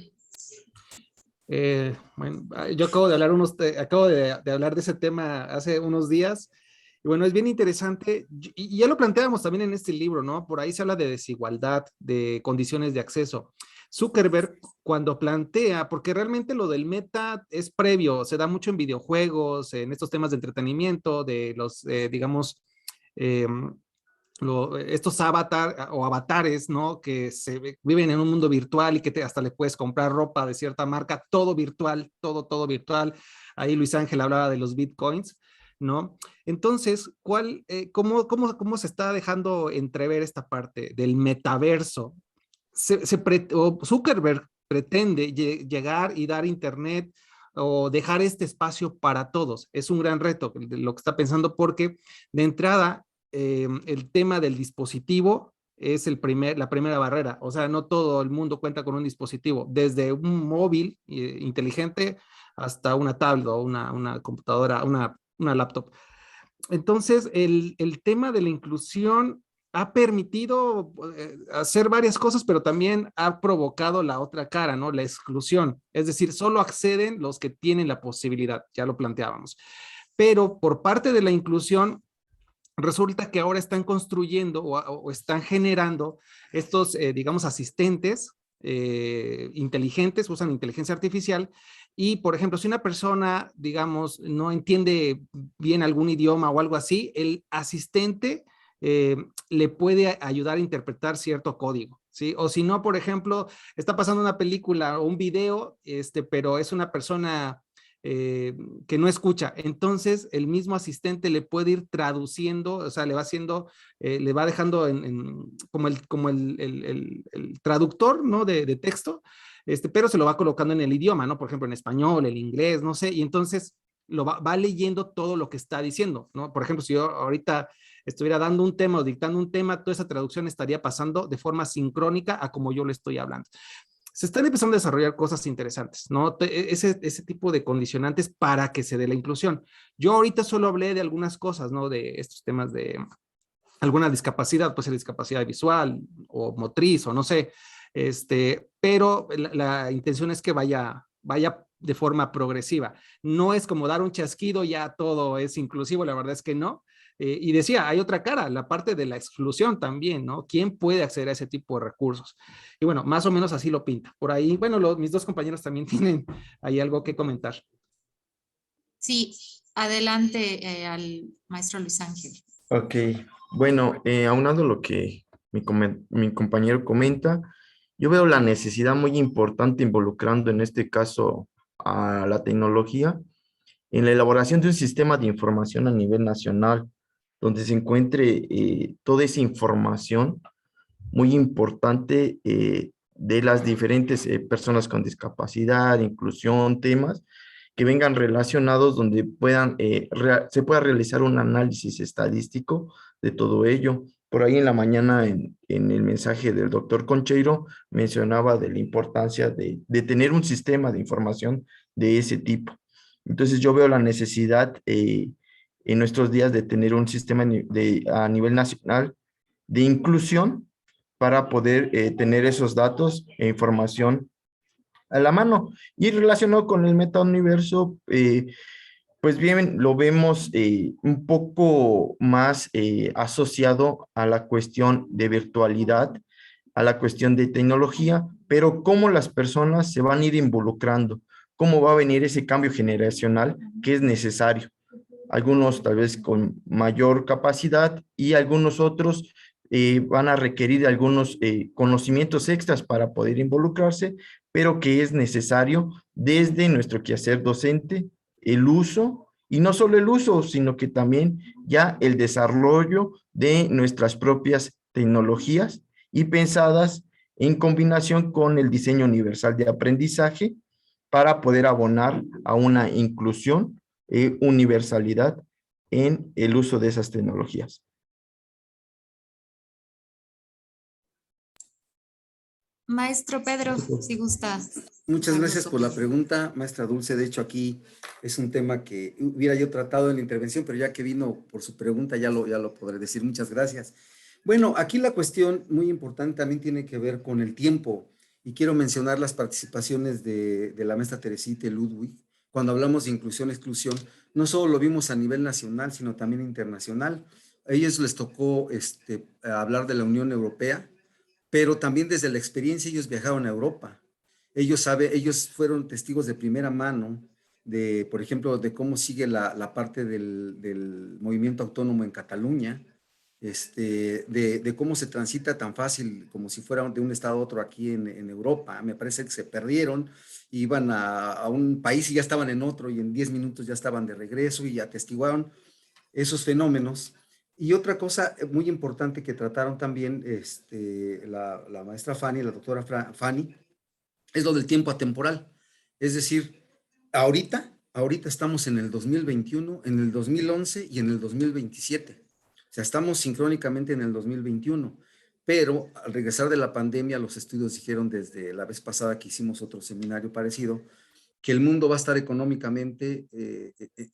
Bueno, yo acabo de hablar de ese tema hace unos días. Y bueno, es bien interesante, y ya lo planteamos también en este libro, ¿no? Por ahí se habla de desigualdad, de condiciones de acceso. Zuckerberg, cuando plantea, porque realmente lo del meta es previo, se da mucho en videojuegos, en estos temas de entretenimiento, de los, digamos, estos avatares, ¿no? Que viven en un mundo virtual y que hasta le puedes comprar ropa de cierta marca, todo virtual, todo virtual. Ahí Luis Ángel hablaba de los bitcoins, ¿no? Entonces, ¿cómo se está dejando entrever esta parte del metaverso? Zuckerberg pretende llegar y dar internet o dejar este espacio para todos. Es un gran reto lo que está pensando, porque de entrada el tema del dispositivo es la primera barrera. O sea, no todo el mundo cuenta con un dispositivo, desde un móvil inteligente hasta una tablet o una computadora, una laptop. Entonces, el tema de la inclusión ha permitido hacer varias cosas, pero también ha provocado la otra cara, ¿no? La exclusión. Es decir, solo acceden los que tienen la posibilidad, ya lo planteábamos. Pero por parte de la inclusión, resulta que ahora están construyendo o están generando estos, digamos, asistentes inteligentes, usan inteligencia artificial. Y, por ejemplo, si una persona, digamos, no entiende bien algún idioma o algo así, el asistente le puede ayudar a interpretar cierto código, ¿sí? O si no, por ejemplo, está pasando una película o un video, pero es una persona que no escucha. Entonces, el mismo asistente le puede ir traduciendo, o sea, le va haciendo, le va dejando como el traductor, ¿no? De texto, pero se lo va colocando en el idioma, ¿no? Por ejemplo, en español, el inglés, no sé, y entonces lo va leyendo todo lo que está diciendo, ¿no? Por ejemplo, si yo ahorita estuviera dando un tema o dictando un tema, toda esa traducción estaría pasando de forma sincrónica a como yo le estoy hablando. Se están empezando a desarrollar cosas interesantes, ¿no? Ese tipo de condicionantes para que se dé la inclusión. Yo ahorita solo hablé de algunas cosas, ¿no? De estos temas de alguna discapacidad, puede ser discapacidad visual o motriz o no sé, pero la intención es que vaya de forma progresiva. No es como dar un chasquido, ya todo es inclusivo, la verdad es que no. Y decía, hay otra cara, la parte de la exclusión también, ¿no? ¿Quién puede acceder a ese tipo de recursos? Y bueno, más o menos así lo pinta. Por ahí, bueno, mis dos compañeros también tienen ahí algo que comentar. Sí, adelante al maestro Luis Ángel. Ok, bueno, aunado lo que mi compañero comenta, yo veo la necesidad muy importante involucrando en este caso a la tecnología en la elaboración de un sistema de información a nivel nacional, donde se encuentre toda esa información muy importante de las diferentes personas con discapacidad, inclusión, temas que vengan relacionados donde se pueda realizar un análisis estadístico de todo ello. Por ahí en la mañana en el mensaje del doctor Concheiro mencionaba de la importancia de tener un sistema de información de ese tipo. Entonces yo veo la necesidad en nuestros días de tener un sistema a nivel nacional de inclusión para poder tener esos datos e información a la mano. Y relacionado con el metauniverso, pues bien, lo vemos un poco más asociado a la cuestión de virtualidad, a la cuestión de tecnología, pero cómo las personas se van a ir involucrando, cómo va a venir ese cambio generacional que es necesario. algunos tal vez con mayor capacidad y algunos otros van a requerir algunos conocimientos extras para poder involucrarse, pero que es necesario desde nuestro quehacer docente, el uso, y no solo el uso, sino que también ya el desarrollo de nuestras propias tecnologías y pensadas en combinación con el diseño universal de aprendizaje para poder abonar a una inclusión, universalidad en el uso de esas tecnologías. Maestro Pedro, si gusta. Muchas gracias por la pregunta, maestra Dulce. De hecho, aquí es un tema que hubiera yo tratado en la intervención, pero ya que vino por su pregunta, ya lo podré decir. Muchas gracias. Bueno, aquí la cuestión muy importante también tiene que ver con el tiempo. Y quiero mencionar las participaciones de la maestra Teresita y Ludwig. Cuando hablamos de inclusión-exclusión, no solo lo vimos a nivel nacional, sino también internacional. A ellos les tocó hablar de la Unión Europea, pero también desde la experiencia ellos viajaron a Europa. Ellos fueron testigos de primera mano de, por ejemplo, de cómo sigue la parte del movimiento autónomo en Cataluña, de cómo se transita tan fácil como si fuera de un estado a otro aquí en Europa. Me parece que se perdieron, iban a un país y ya estaban en otro y en 10 minutos ya estaban de regreso y atestiguaron esos fenómenos. Y otra cosa muy importante que trataron también la maestra Fanny, la doctora Fanny, es lo del tiempo atemporal. Es decir, ahorita estamos en el 2021, en el 2011 y en el 2027. O sea, estamos sincrónicamente en el 2021. Pero al regresar de la pandemia, los estudios dijeron desde la vez pasada que hicimos otro seminario parecido, que el mundo va a estar económicamente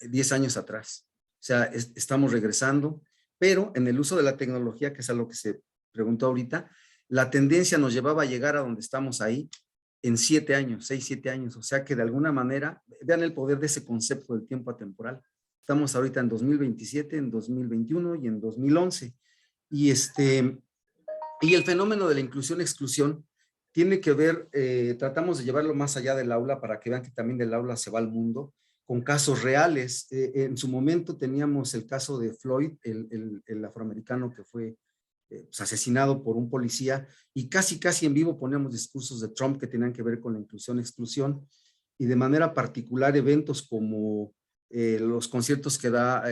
10 años atrás. O sea, estamos regresando, pero en el uso de la tecnología, que es a lo que se preguntó ahorita, la tendencia nos llevaba a llegar a donde estamos ahí en 7 años, 6, 7 años. O sea que de alguna manera, vean el poder de ese concepto del tiempo atemporal. Estamos ahorita en 2027, en 2021 y en 2011. Y el fenómeno de la inclusión-exclusión tiene que ver, tratamos de llevarlo más allá del aula para que vean que también del aula se va al mundo, con casos reales. En su momento teníamos el caso de Floyd, el afroamericano que fue pues, asesinado por un policía, y casi en vivo poníamos discursos de Trump que tenían que ver con la inclusión-exclusión, y de manera particular eventos como los conciertos que da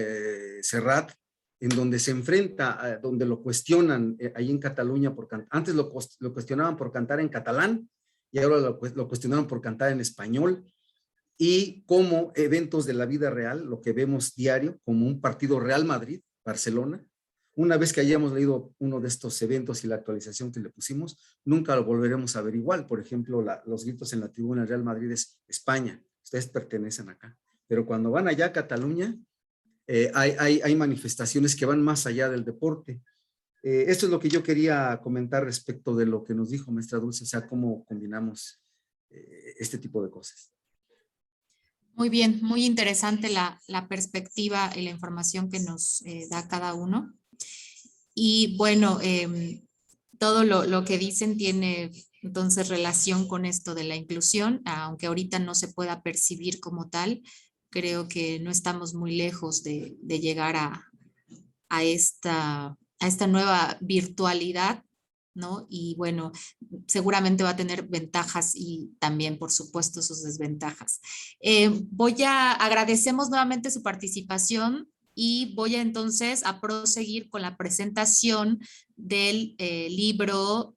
Serrat, en donde se enfrenta, donde lo cuestionan ahí en Cataluña, antes lo cuestionaban por cantar en catalán, y ahora lo cuestionaron por cantar en español, y como eventos de la vida real, lo que vemos diario, como un partido Real Madrid, Barcelona. Una vez que hayamos leído uno de estos eventos y la actualización que le pusimos, nunca lo volveremos a ver igual. Por ejemplo, los gritos en la tribuna Real Madrid es España, ustedes pertenecen acá. Pero cuando van allá a Cataluña, hay manifestaciones que van más allá del deporte. Esto es lo que yo quería comentar respecto de lo que nos dijo maestra Dulce, o sea, cómo combinamos este tipo de cosas. Muy bien, muy interesante la perspectiva y la información que nos da cada uno. Y bueno, todo lo que dicen tiene entonces relación con esto de la inclusión, aunque ahorita no se pueda percibir como tal. Creo que no estamos muy lejos de llegar a esta nueva virtualidad, ¿no? Y bueno, seguramente va a tener ventajas y también, por supuesto, sus desventajas. Agradecemos nuevamente su participación y voy entonces a proseguir con la presentación del libro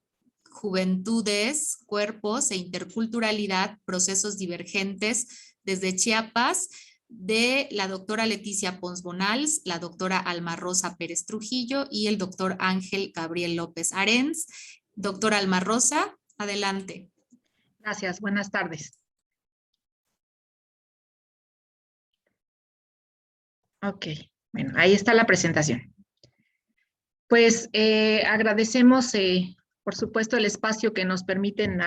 Juventudes, Cuerpos e Interculturalidad, Procesos Divergentes desde Chiapas, de la doctora Leticia Pons Bonals, la doctora Alma Rosa Pérez Trujillo y el doctor Ángel Gabriel López Arens. Doctora Alma Rosa, adelante. Gracias, buenas tardes. Ok, bueno, ahí está la presentación. Pues agradecemos, por supuesto, el espacio que nos permiten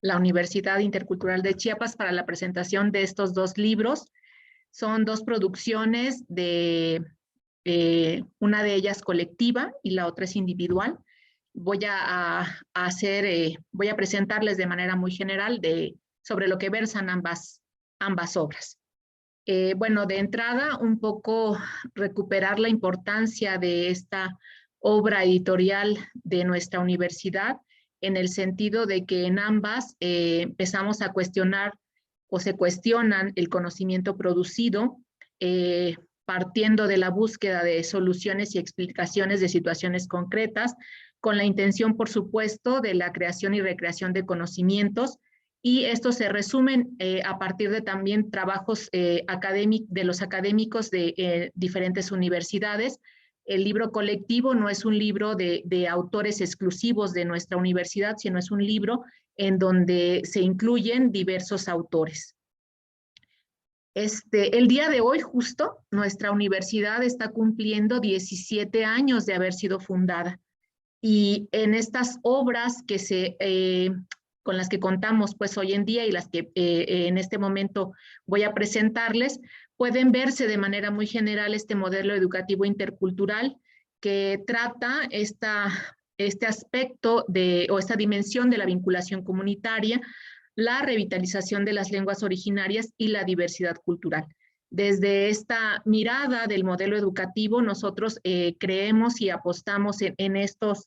la Universidad Intercultural de Chiapas para la presentación de estos dos libros. Son dos producciones una de ellas colectiva y la otra es individual. Voy a presentarles de manera muy general sobre lo que versan ambas obras. Bueno, de entrada, un poco recuperar la importancia de esta obra editorial de nuestra universidad, en el sentido de que en ambas empezamos a cuestionar o se cuestionan el conocimiento producido, partiendo de la búsqueda de soluciones y explicaciones de situaciones concretas, con la intención, por supuesto, de la creación y recreación de conocimientos, y estos se resumen a partir de también trabajos de los académicos de diferentes universidades. El libro colectivo no es un libro de autores exclusivos de nuestra universidad, sino es un libro en donde se incluyen diversos autores. El día de hoy, justo, nuestra universidad está cumpliendo 17 años de haber sido fundada. Y en estas obras con las que contamos pues hoy en día y las que en este momento voy a presentarles, pueden verse de manera muy general este modelo educativo intercultural que trata este aspecto o esta dimensión de la vinculación comunitaria, la revitalización de las lenguas originarias y la diversidad cultural. Desde esta mirada del modelo educativo, nosotros creemos y apostamos en estas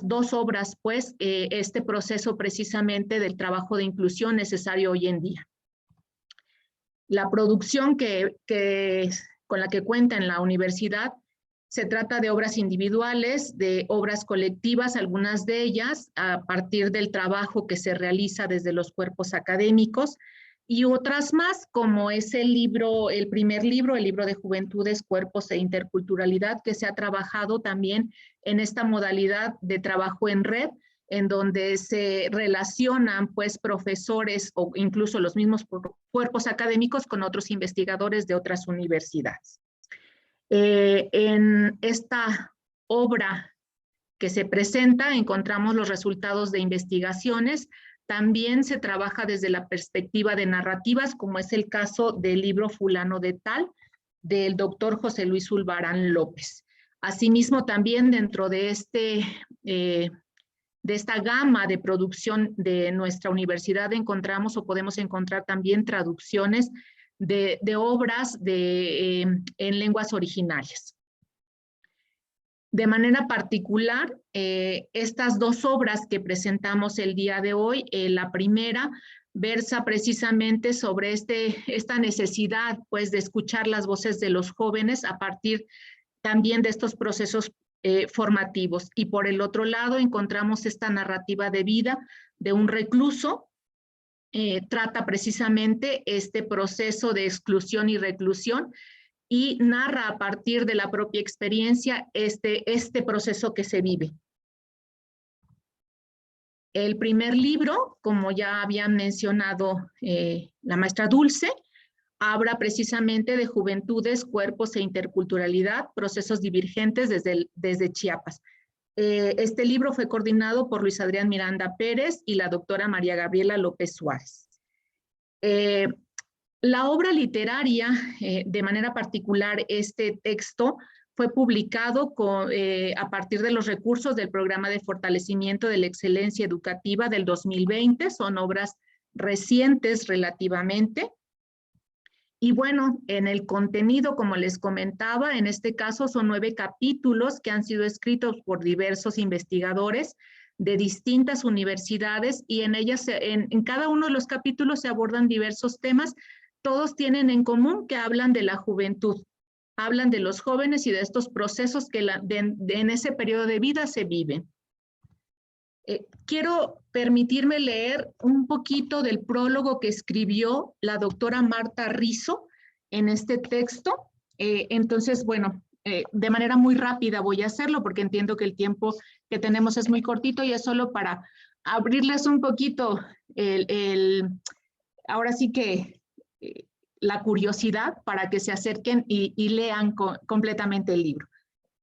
dos obras, pues, este proceso precisamente del trabajo de inclusión necesario hoy en día. La producción con la que cuenta en la universidad se trata de obras individuales, de obras colectivas, algunas de ellas a partir del trabajo que se realiza desde los cuerpos académicos, y otras más, como es el primer libro, el libro de Juventudes, Cuerpos e Interculturalidad, que se ha trabajado también en esta modalidad de trabajo en red, en donde se relacionan pues profesores o incluso los mismos cuerpos académicos con otros investigadores de otras universidades. En esta obra que se presenta encontramos los resultados de investigaciones. También se trabaja desde la perspectiva de narrativas, como es el caso del libro Fulano de Tal, del doctor José Luis Zulbarán López. Asimismo, también dentro de esta gama de producción de nuestra universidad encontramos o podemos encontrar también traducciones de obras en lenguas originarias. De manera particular, estas dos obras que presentamos el día de hoy, la primera versa precisamente sobre esta necesidad pues, de escuchar las voces de los jóvenes a partir también de estos procesos formativos. Y por el otro lado encontramos esta narrativa de vida de un recluso. Trata precisamente este proceso de exclusión y reclusión y narra a partir de la propia experiencia este proceso que se vive. El primer libro, como ya habían mencionado la maestra Dulce, habla precisamente de juventudes, cuerpos e interculturalidad, procesos divergentes desde Chiapas. Este libro fue coordinado por Luis Adrián Miranda Pérez y la doctora María Gabriela López Suárez. La obra literaria, de manera particular, este texto fue publicado a partir de los recursos del Programa de Fortalecimiento de la Excelencia Educativa del 2020, son obras recientes relativamente. Y bueno, en el contenido, como les comentaba, en este caso son 9 capítulos que han sido escritos por diversos investigadores de distintas universidades y en ellas, en cada uno de los capítulos se abordan diversos temas. Todos tienen en común que hablan de la juventud, hablan de los jóvenes y de estos procesos que en ese periodo de vida se viven. Quiero permitirme leer un poquito del prólogo que escribió la doctora Marta Rizo en este texto. Entonces, bueno, de manera muy rápida voy a hacerlo porque entiendo que el tiempo que tenemos es muy cortito y es solo para abrirles un poquito ahora sí que la curiosidad para que se acerquen y lean completamente el libro.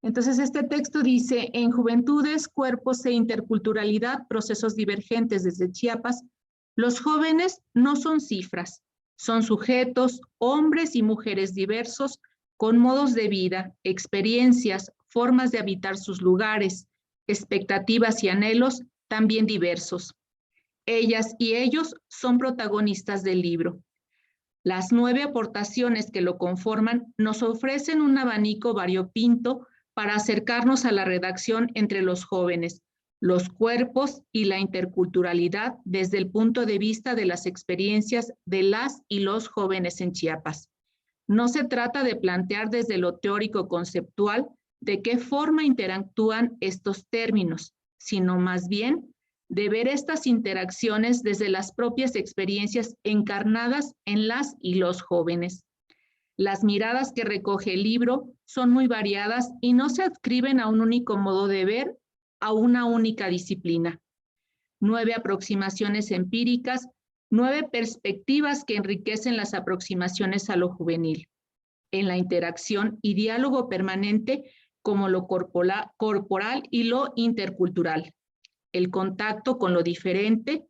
Entonces, este texto dice, en Juventudes, Cuerpos e Interculturalidad, Procesos Divergentes desde Chiapas, los jóvenes no son cifras, son sujetos, hombres y mujeres diversos, con modos de vida, experiencias, formas de habitar sus lugares, expectativas y anhelos también diversos. Ellas y ellos son protagonistas del libro. Las 9 aportaciones que lo conforman nos ofrecen un abanico variopinto para acercarnos a la redacción entre los jóvenes, los cuerpos y la interculturalidad desde el punto de vista de las experiencias de las y los jóvenes en Chiapas. No se trata de plantear desde lo teórico conceptual de qué forma interactúan estos términos, sino más bien de ver estas interacciones desde las propias experiencias encarnadas en las y los jóvenes. Las miradas que recoge el libro son muy variadas y no se adscriben a un único modo de ver, a una única disciplina. 9 aproximaciones empíricas, 9 perspectivas que enriquecen las aproximaciones a lo juvenil, en la interacción y diálogo permanente como lo corporal y lo intercultural, el contacto con lo diferente,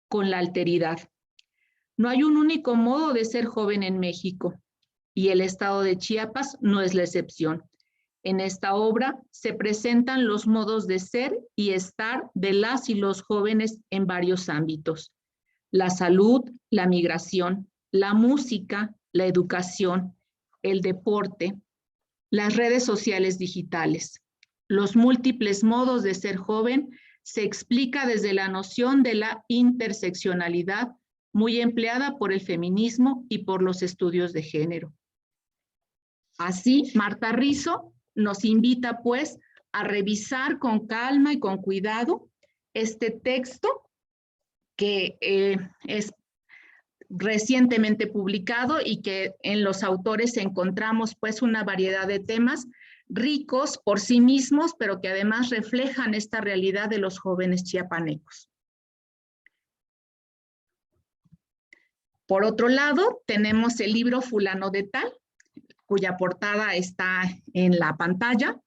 con la alteridad. No hay un único modo de ser joven en México, y el estado de Chiapas no es la excepción. En esta obra se presentan los modos de ser y estar de las y los jóvenes en varios ámbitos: la salud, la migración, la música, la educación, el deporte, las redes sociales digitales. Los múltiples modos de ser joven se explica desde la noción de la interseccionalidad, muy empleada por el feminismo y por los estudios de género. Así, Marta Rizo nos invita, pues, a revisar con calma y con cuidado este texto que es recientemente publicado y que en los autores encontramos, pues, una variedad de temas ricos por sí mismos, pero que además reflejan esta realidad de los jóvenes chiapanecos. Por otro lado, tenemos el libro Fulano de Tal, cuya portada está en la pantalla.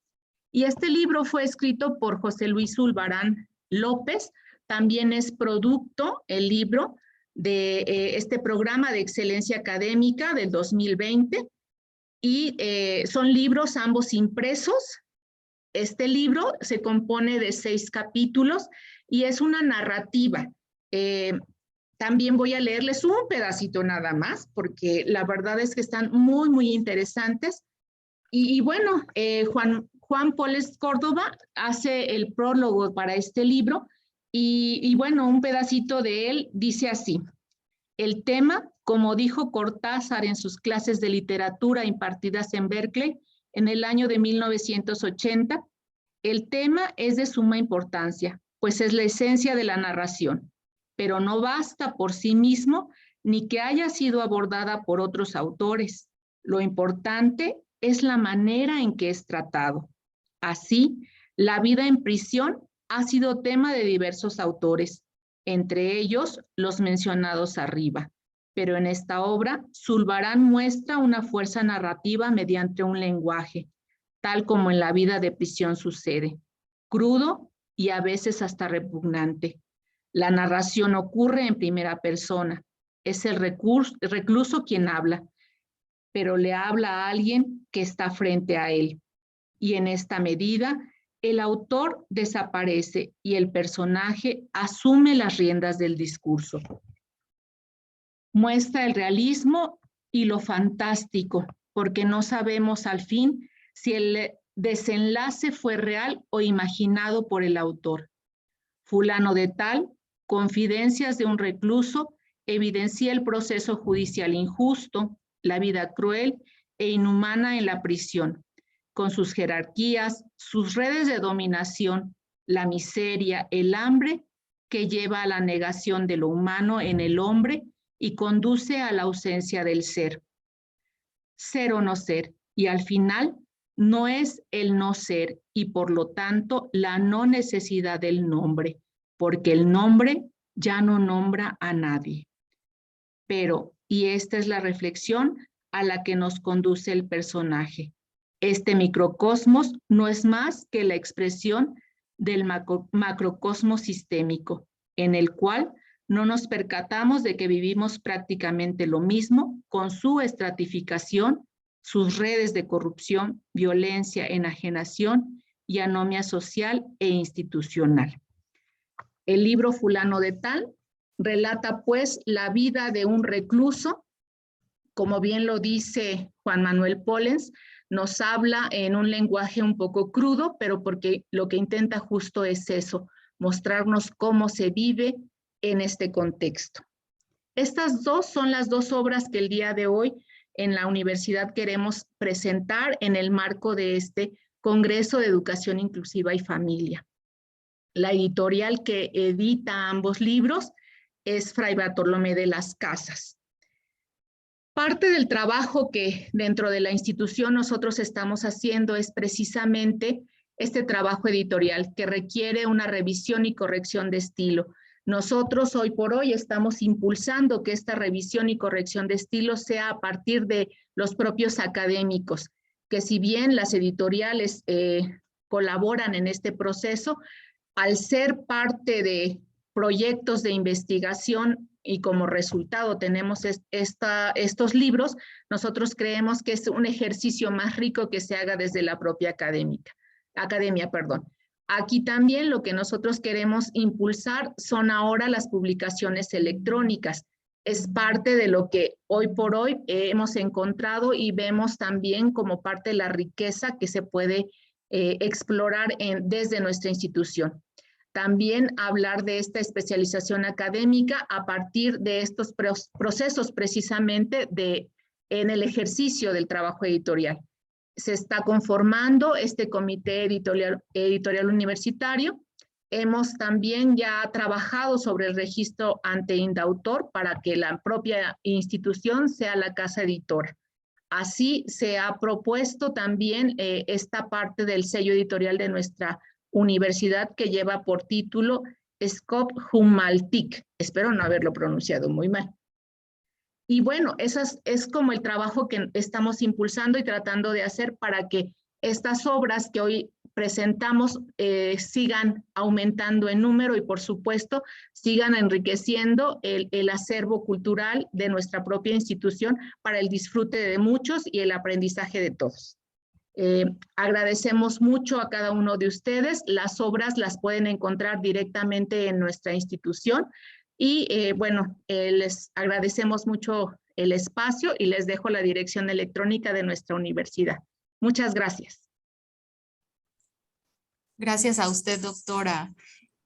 Y este libro fue escrito por José Luis Zulbarán López. También es producto, el libro, de este programa de excelencia académica del 2020. Y son libros ambos impresos. Este libro se compone de 6 capítulos y es una narrativa. También voy a leerles un pedacito nada más, porque la verdad es que están muy, muy interesantes. Y bueno, Juan Poles Córdoba hace el prólogo para este libro y bueno, un pedacito de él dice así: el tema, como dijo Cortázar en sus clases de literatura impartidas en Berkeley en el año de 1980, el tema es de suma importancia, pues es la esencia de la narración, pero no basta por sí mismo ni que haya sido abordada por otros autores. Lo importante es la manera en que es tratado. Así, la vida en prisión ha sido tema de diversos autores, entre ellos los mencionados arriba. Pero en esta obra, Zulbarán muestra una fuerza narrativa mediante un lenguaje, tal como en la vida de prisión sucede, crudo y a veces hasta repugnante. La narración ocurre en primera persona. Es el recluso quien habla, pero le habla a alguien que está frente a él. Y en esta medida, el autor desaparece y el personaje asume las riendas del discurso. Muestra el realismo y lo fantástico, porque no sabemos al fin si el desenlace fue real o imaginado por el autor. Fulano de Tal, Confidencias de un recluso, evidencia el proceso judicial injusto, la vida cruel e inhumana en la prisión, con sus jerarquías, sus redes de dominación, la miseria, el hambre que lleva a la negación de lo humano en el hombre y conduce a la ausencia del ser. Ser o no ser, y al final no es el no ser y por lo tanto la no necesidad del nombre, porque el nombre ya no nombra a nadie. Pero, y esta es la reflexión a la que nos conduce el personaje, este microcosmos no es más que la expresión del macrocosmos sistémico, en el cual no nos percatamos de que vivimos prácticamente lo mismo con su estratificación, sus redes de corrupción, violencia, enajenación y anomia social e institucional. El libro Fulano de Tal relata, pues, la vida de un recluso como bien lo dice Juan Manuel Pollens, nos habla en un lenguaje un poco crudo, pero porque lo que intenta justo es eso, mostrarnos cómo se vive en este contexto. Estas dos son las dos obras que el día de hoy en la universidad queremos presentar en el marco de este Congreso de Educación Inclusiva y Familia. La editorial que edita ambos libros es Fray Bartolomé de las Casas. Parte del trabajo que dentro de la institución nosotros estamos haciendo es precisamente este trabajo editorial que requiere una revisión y corrección de estilo. Nosotros hoy por hoy estamos impulsando que esta revisión y corrección de estilo sea a partir de los propios académicos, que si bien las editoriales colaboran en este proceso, al ser parte de proyectos de investigación y como resultado tenemos estos libros, nosotros creemos que es un ejercicio más rico que se haga desde la propia academia. Aquí también lo que nosotros queremos impulsar son ahora las publicaciones electrónicas. Es parte de lo que hoy por hoy hemos encontrado y vemos también como parte de la riqueza que se puede explorar desde nuestra institución. También hablar de esta especialización académica a partir de estos procesos precisamente en el ejercicio del trabajo editorial. Se está conformando este comité editorial universitario. Hemos también ya trabajado sobre el registro ante Indautor para que la propia institución sea la casa editora. Así se ha propuesto también esta parte del sello editorial de nuestra universidad que lleva por título Scop Humaltic. Espero no haberlo pronunciado muy mal. Y bueno, es como el trabajo que estamos impulsando y tratando de hacer para que estas obras que hoy presentamos sigan aumentando en número y por supuesto sigan enriqueciendo el acervo cultural de nuestra propia institución para el disfrute de muchos y el aprendizaje de todos. Agradecemos mucho a cada uno de ustedes. Las obras las pueden encontrar directamente en nuestra institución y bueno, les agradecemos mucho el espacio y les dejo la dirección electrónica de nuestra universidad. Muchas gracias. Gracias a usted, doctora.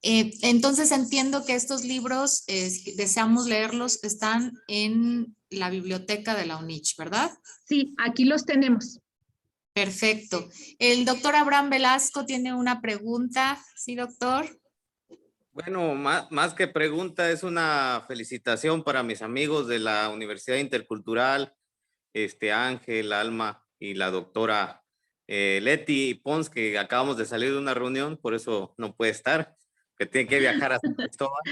Entonces entiendo que estos libros, deseamos leerlos, están en la biblioteca de la UNICH, ¿verdad? Sí, aquí los tenemos. Perfecto. El doctor Abraham Velasco tiene una pregunta. ¿Sí, doctor? Bueno, más que pregunta, es una felicitación para mis amigos de la Universidad Intercultural, Ángel, Alma y la doctora Leti Pons, que acabamos de salir de una reunión, por eso no puede estar, que tiene que viajar hasta Cristóbal.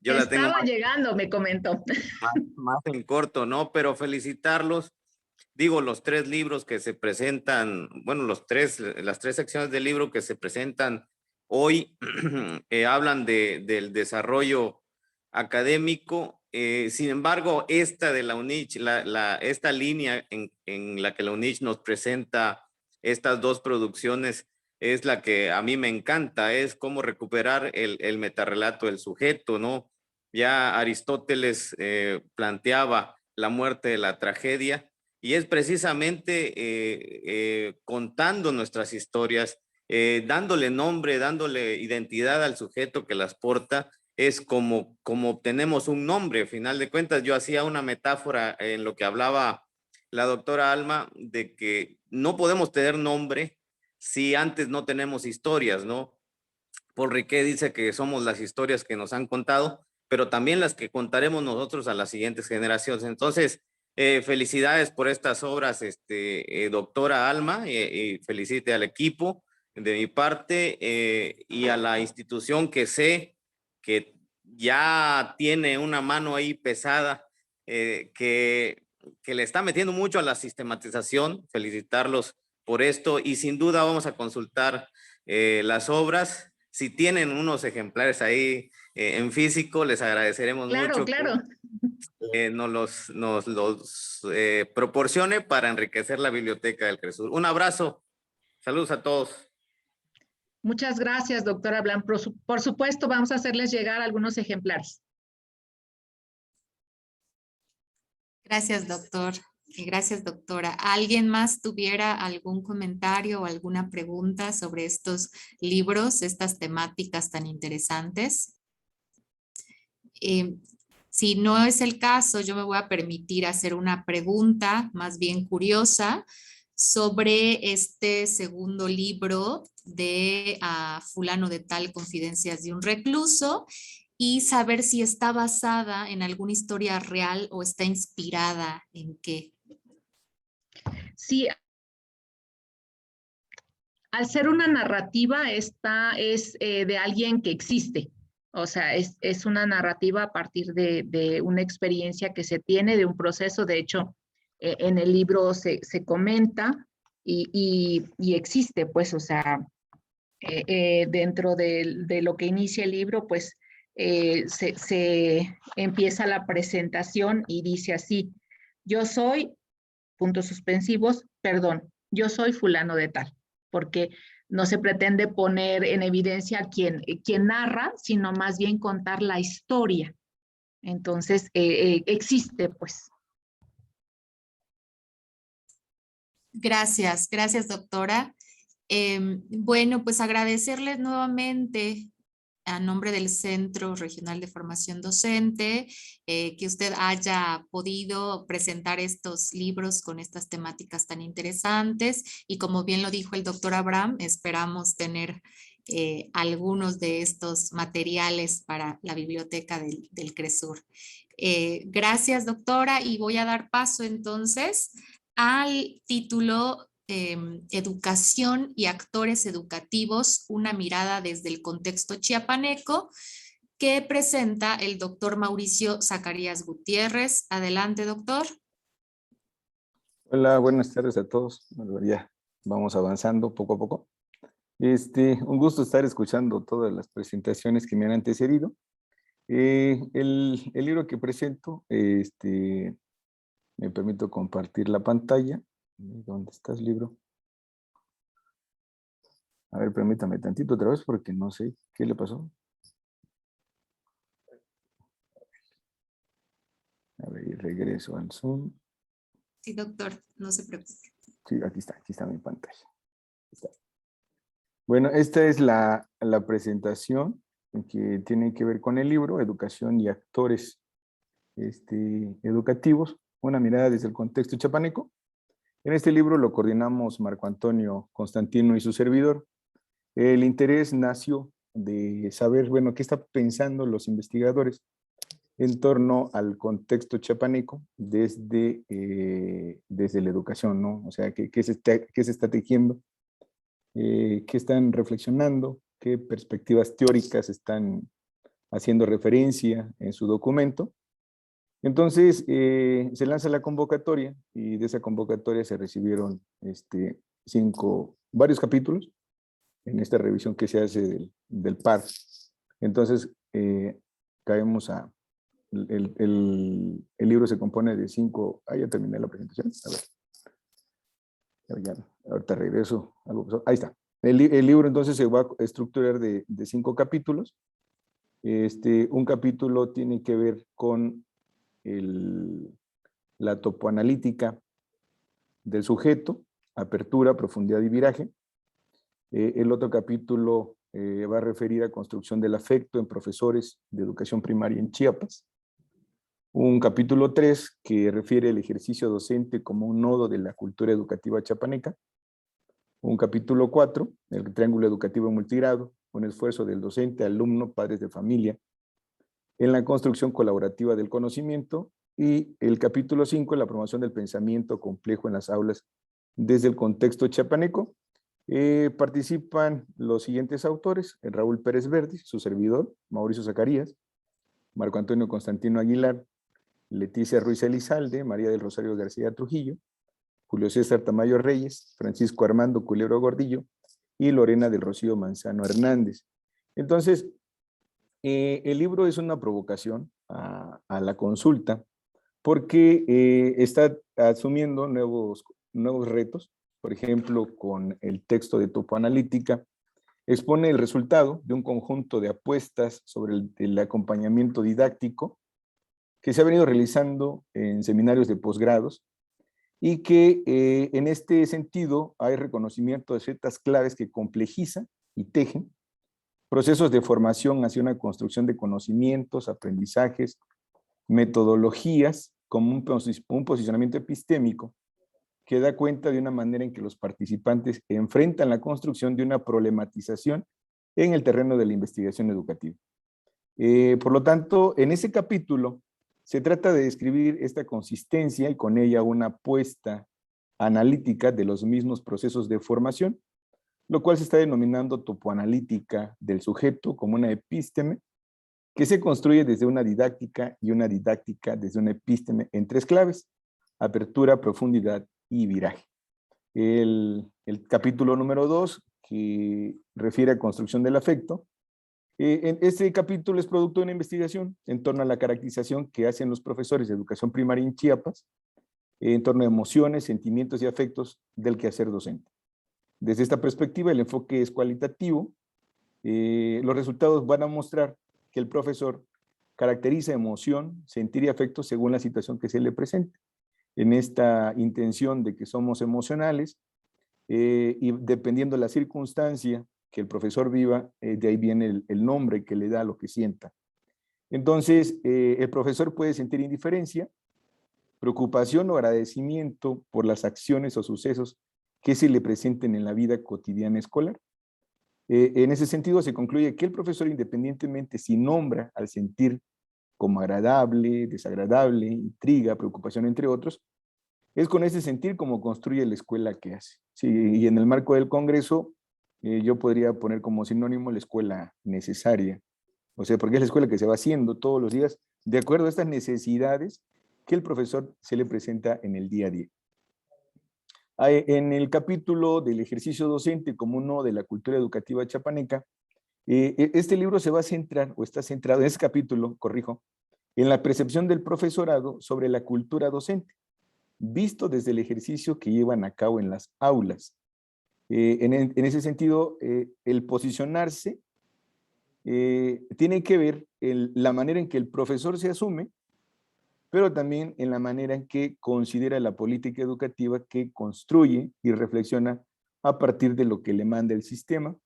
Yo la tengo llegando, me comentó. Más en corto, ¿no? Pero felicitarlos. Digo, los 3 libros que se presentan, bueno, las 3 secciones del libro que se presentan hoy hablan del desarrollo académico. Sin embargo, esta de la UNICH, esta línea en la que la UNICH nos presenta estas 2 producciones es la que a mí me encanta, es cómo recuperar el metarrelato del sujeto, ¿no? Ya Aristóteles planteaba la muerte de la tragedia y es precisamente contando nuestras historias, dándole nombre, dándole identidad al sujeto que las porta, es como obtenemos un nombre. A final de cuentas, yo hacía una metáfora en lo que hablaba la doctora Alma, de que no podemos tener nombre si antes no tenemos historias, ¿no? Paul Riquet dice que somos las historias que nos han contado, pero también las que contaremos nosotros a las siguientes generaciones. Entonces, felicidades por estas obras, doctora Alma, y felicite al equipo de mi parte y a la institución que sé que ya tiene una mano ahí pesada, que le está metiendo mucho a la sistematización. Felicitarlos por esto y sin duda vamos a consultar las obras. Si tienen unos ejemplares ahí en físico, les agradeceremos mucho. Claro. Nos los proporcione para enriquecer la biblioteca del CRESUR. Un abrazo. Saludos a todos. Muchas gracias, doctora Blan. Por supuesto, vamos a hacerles llegar algunos ejemplares. Gracias, doctor. Y gracias, doctora. ¿Alguien más tuviera algún comentario o alguna pregunta sobre estos libros, estas temáticas tan interesantes? Si no es el caso, yo me voy a permitir hacer una pregunta más bien curiosa sobre este segundo libro de Fulano de Tal, Confidencias de un recluso, y saber si está basada en alguna historia real o está inspirada en qué. Sí, al ser una narrativa, esta es de alguien que existe. O sea, es una narrativa a partir de una experiencia que se tiene, de un proceso. De hecho, en el libro se comenta y existe, pues, o sea, dentro de lo que inicia el libro, pues, se empieza la presentación y dice así: yo soy, puntos suspensivos, perdón, yo soy fulano de tal, porque no se pretende poner en evidencia quien narra, sino más bien contar la historia. Entonces, existe, pues. Gracias, gracias, doctora. Bueno, pues agradecerles nuevamente a nombre del Centro Regional de Formación Docente, que usted haya podido presentar estos libros con estas temáticas tan interesantes, y como bien lo dijo el doctor Abraham, esperamos tener algunos de estos materiales para la biblioteca del CRESUR. Gracias, doctora, y voy a dar paso entonces al título Educación y actores educativos, una mirada desde el contexto chiapaneco, que presenta el doctor Mauricio Zacarías Gutiérrez. Adelante, doctor. Hola, buenas tardes a todos. Bueno, ya vamos avanzando poco a poco. Un gusto estar escuchando todas las presentaciones que me han antecedido. El libro que presento, me permito compartir la pantalla. ¿Dónde estás, libro? A ver, permítame tantito otra vez porque no sé qué le pasó. A ver, regreso al Zoom. Sí, doctor, no se preocupe. Sí, aquí está mi pantalla. Está. Bueno, esta es la presentación que tiene que ver con el libro Educación y actores educativos, una mirada desde el contexto chiapaneco. En este libro lo coordinamos Marco Antonio Constantino y su servidor. El interés nació de saber, bueno, qué están pensando los investigadores en torno al contexto chiapaneco desde la educación, ¿no? O sea, qué se está tejiendo, qué están reflexionando, qué perspectivas teóricas están haciendo referencia en su documento. Entonces, se lanza la convocatoria y de esa convocatoria se recibieron varios capítulos en esta revisión que se hace del PAR. Entonces, caemos a... El libro se compone de 5... ya terminé la presentación. A ver. Ya, ahorita regreso. Ahí está. El libro entonces se va a estructurar de 5 capítulos. Un capítulo tiene que ver con la topoanalítica del sujeto, apertura, profundidad y viraje. El otro capítulo va a referir a construcción del afecto en profesores de educación primaria en Chiapas. Un capítulo 3 que refiere al ejercicio docente como un nodo de la cultura educativa chiapaneca. Un capítulo 4, el triángulo educativo multigrado, un esfuerzo del docente, alumno, padres de familia, en la construcción colaborativa del conocimiento. Y el capítulo 5, la promoción del pensamiento complejo en las aulas desde el contexto chiapaneco. Participan los siguientes autores: Raúl Pérez Verdis, su servidor, Mauricio Zacarías, Marco Antonio Constantino Aguilar, Leticia Ruiz Elizalde, María del Rosario García Trujillo, Julio César Tamayo Reyes, Francisco Armando Culebro Gordillo y Lorena del Rocío Manzano Hernández. Entonces, el libro es una provocación a la consulta porque está asumiendo nuevos retos. Por ejemplo, con el texto de topoanalítica, expone el resultado de un conjunto de apuestas sobre el acompañamiento didáctico que se ha venido realizando en seminarios de posgrados y que en este sentido hay reconocimiento de ciertas claves que complejizan y tejen procesos de formación hacia una construcción de conocimientos, aprendizajes, metodologías, como un posicionamiento epistémico que da cuenta de una manera en que los participantes enfrentan la construcción de una problematización en el terreno de la investigación educativa. Por lo tanto, en ese capítulo se trata de describir esta consistencia y con ella una apuesta analítica de los mismos procesos de formación, lo cual se está denominando topoanalítica del sujeto como una epísteme que se construye desde una didáctica y una didáctica desde una epísteme en tres claves: apertura, profundidad y viraje. El capítulo número 2, que refiere a construcción del afecto, este capítulo es producto de una investigación en torno a la caracterización que hacen los profesores de educación primaria en Chiapas en torno a emociones, sentimientos y afectos del quehacer docente. Desde esta perspectiva, el enfoque es cualitativo. Los resultados van a mostrar que el profesor caracteriza emoción, sentir y afecto según la situación que se le presente. En esta intención de que somos emocionales y dependiendo de la circunstancia que el profesor viva, de ahí viene el nombre que le da a lo que sienta. Entonces, el profesor puede sentir indiferencia, preocupación o agradecimiento por las acciones o sucesos que se le presenten en la vida cotidiana escolar. En ese sentido, se concluye que el profesor, independientemente si nombra al sentir como agradable, desagradable, intriga, preocupación, entre otros, es con ese sentir como construye la escuela que hace. Sí, y en el marco del Congreso, yo podría poner como sinónimo la escuela necesaria. O sea, porque es la escuela que se va haciendo todos los días de acuerdo a estas necesidades que el profesor se le presenta en el día a día. En el capítulo del ejercicio docente como uno de la cultura educativa chapaneca, este libro se va a centrar, o está centrado en ese capítulo, corrijo, en la percepción del profesorado sobre la cultura docente, visto desde el ejercicio que llevan a cabo en las aulas. En ese sentido, el posicionarse tiene que ver la manera en que el profesor se asume, pero también en la manera en que considera la política educativa que construye y reflexiona a partir de lo que le manda el sistema.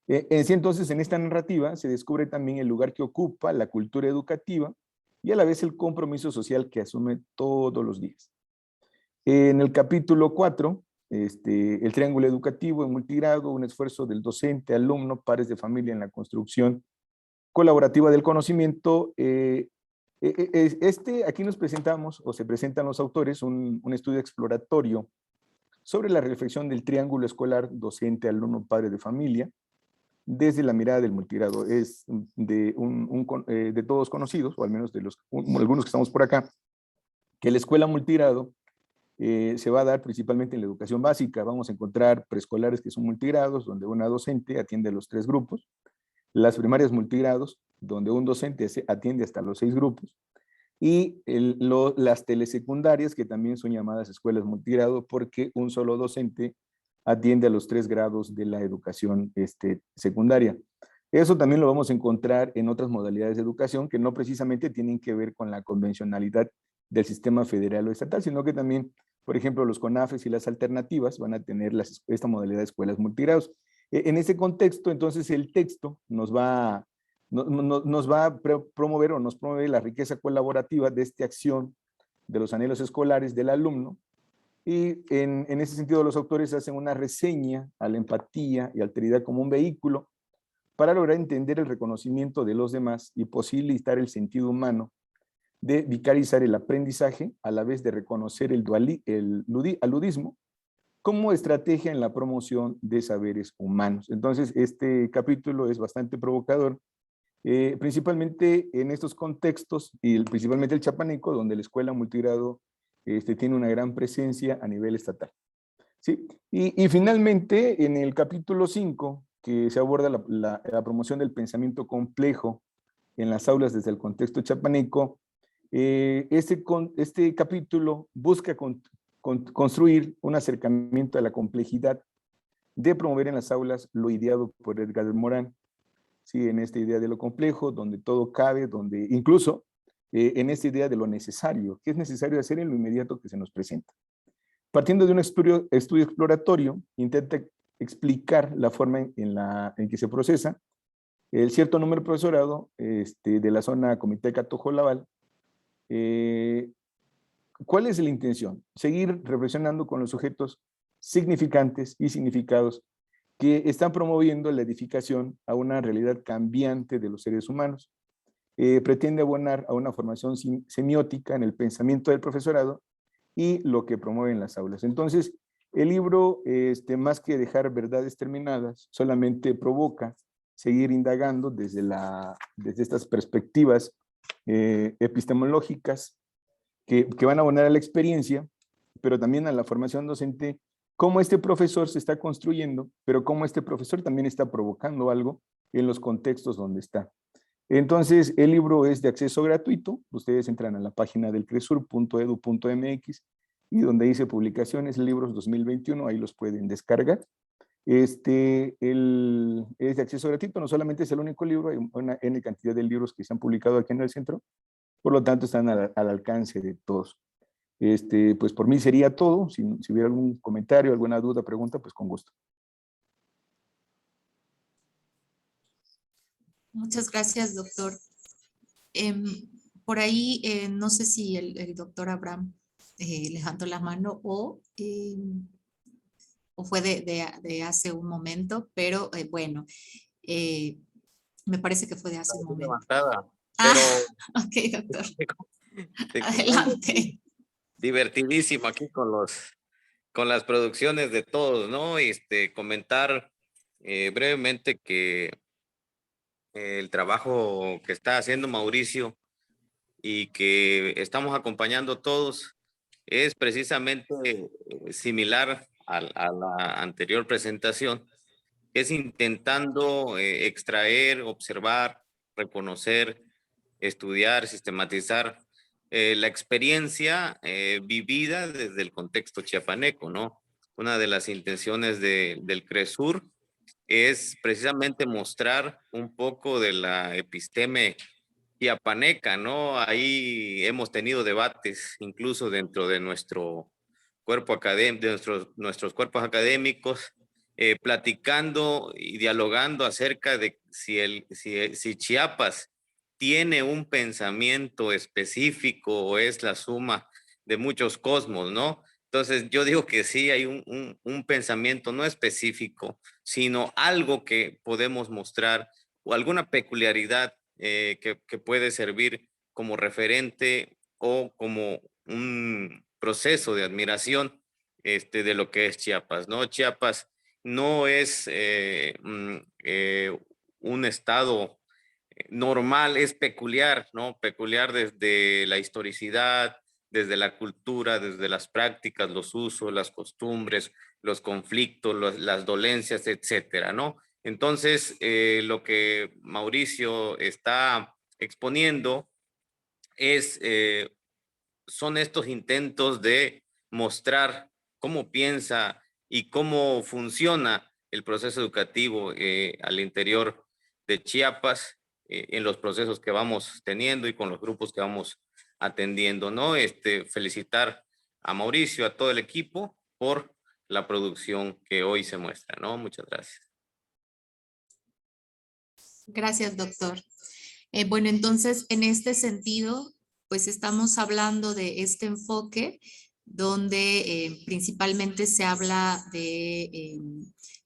Entonces, en esta narrativa se descubre también el lugar que ocupa la cultura educativa y a la vez el compromiso social que asume todos los días. En el capítulo 4, el triángulo educativo en multigrado, un esfuerzo del docente, alumno, pares de familia en la construcción colaborativa del conocimiento. Aquí nos presentamos, o se presentan los autores, un estudio exploratorio sobre la reflexión del triángulo escolar docente, alumno, padre de familia, desde la mirada del multigrado. Es de todos conocidos, o al menos de algunos que estamos por acá, que la escuela multigrado se va a dar principalmente en la educación básica. Vamos a encontrar preescolares que son multigrados, donde una docente atiende a los 3 grupos, las primarias multigrados, donde un docente atiende hasta los 6 grupos, y las telesecundarias, que también son llamadas escuelas multigrado, porque un solo docente atiende a los 3 grados de la educación secundaria. Eso también lo vamos a encontrar en otras modalidades de educación que no precisamente tienen que ver con la convencionalidad del sistema federal o estatal, sino que también, por ejemplo, los CONAFES y las alternativas van a tener esta modalidad de escuelas multigrados. En ese contexto, entonces, el texto nos va a promover o nos promueve la riqueza colaborativa de esta acción de los anhelos escolares del alumno, y en ese sentido los autores hacen una reseña a la empatía y alteridad como un vehículo para lograr entender el reconocimiento de los demás y posibilitar el sentido humano de vicarizar el aprendizaje a la vez de reconocer el aludismo como estrategia en la promoción de saberes humanos. Entonces, este capítulo es bastante provocador, principalmente en estos contextos, y principalmente el chapaneco, donde la escuela multigrado tiene una gran presencia a nivel estatal. ¿Sí? Y finalmente, en el capítulo 5, que se aborda la promoción del pensamiento complejo en las aulas desde el contexto chapaneco, este capítulo busca construir un acercamiento a la complejidad de promover en las aulas lo ideado por Edgar Morán, ¿sí? En esta idea de lo complejo, donde todo cabe, donde incluso en esta idea de lo necesario, qué es necesario hacer en lo inmediato que se nos presenta. Partiendo de un estudio exploratorio, intenta explicar la forma en que se procesa el cierto número de profesorado de la zona Comiteca Tojolabal. ¿Cuál es la intención? Seguir reflexionando con los sujetos significantes y significados que están promoviendo la edificación a una realidad cambiante de los seres humanos. Pretende abonar a una formación semiótica en el pensamiento del profesorado y lo que promueve en las aulas. Entonces, el libro, más que dejar verdades terminadas, solamente provoca seguir indagando desde estas perspectivas epistemológicas que van a abonar a la experiencia, pero también a la formación docente, cómo este profesor se está construyendo, pero cómo este profesor también está provocando algo en los contextos donde está. Entonces, el libro es de acceso gratuito. Ustedes entran a la página del cresur.edu.mx y donde dice publicaciones, libros 2021, ahí los pueden descargar. Es de acceso gratuito, no solamente es el único libro, hay una N cantidad de libros que se han publicado aquí en el centro, por lo tanto están al alcance de todos. Pues por mí sería todo. Si hubiera algún comentario, alguna duda, pregunta, pues con gusto. Muchas gracias, doctor. Por ahí, no sé si el doctor Abraham levantó la mano o fue de hace un momento, pero bueno, me parece que fue de hace un momento. Levantada, pero... ok, doctor. Adelante. Divertidísimo aquí con las producciones de todos, ¿no? Comentar brevemente que el trabajo que está haciendo Mauricio y que estamos acompañando todos es precisamente similar a la anterior presentación, es intentando extraer, observar, reconocer, estudiar, sistematizar la experiencia vivida desde el contexto chiapaneco, ¿no? Una de las intenciones del CRESUR es precisamente mostrar un poco de la episteme chiapaneca, ¿no? Ahí hemos tenido debates incluso dentro de nuestro cuerpo académico, de nuestros cuerpos académicos, platicando y dialogando acerca de si Chiapas tiene un pensamiento específico o es la suma de muchos cosmos, ¿no? Entonces yo digo que sí hay un pensamiento no específico, sino algo que podemos mostrar o alguna peculiaridad que puede servir como referente o como un proceso de admiración de lo que es Chiapas, ¿no? Chiapas no es un estado normal, es peculiar, ¿no? Peculiar desde la historicidad, desde la cultura, desde las prácticas, los usos, las costumbres, los conflictos, las dolencias, etcétera, ¿no? Entonces, lo que Mauricio está exponiendo son estos intentos de mostrar cómo piensa y cómo funciona el proceso educativo al interior de Chiapas, en los procesos que vamos teniendo y con los grupos que vamos atendiendo, ¿no? Felicitar a Mauricio, a todo el equipo por la producción que hoy se muestra, ¿no? Muchas gracias. Gracias, doctor. Bueno, entonces, en este sentido, pues estamos hablando de este enfoque donde principalmente se habla de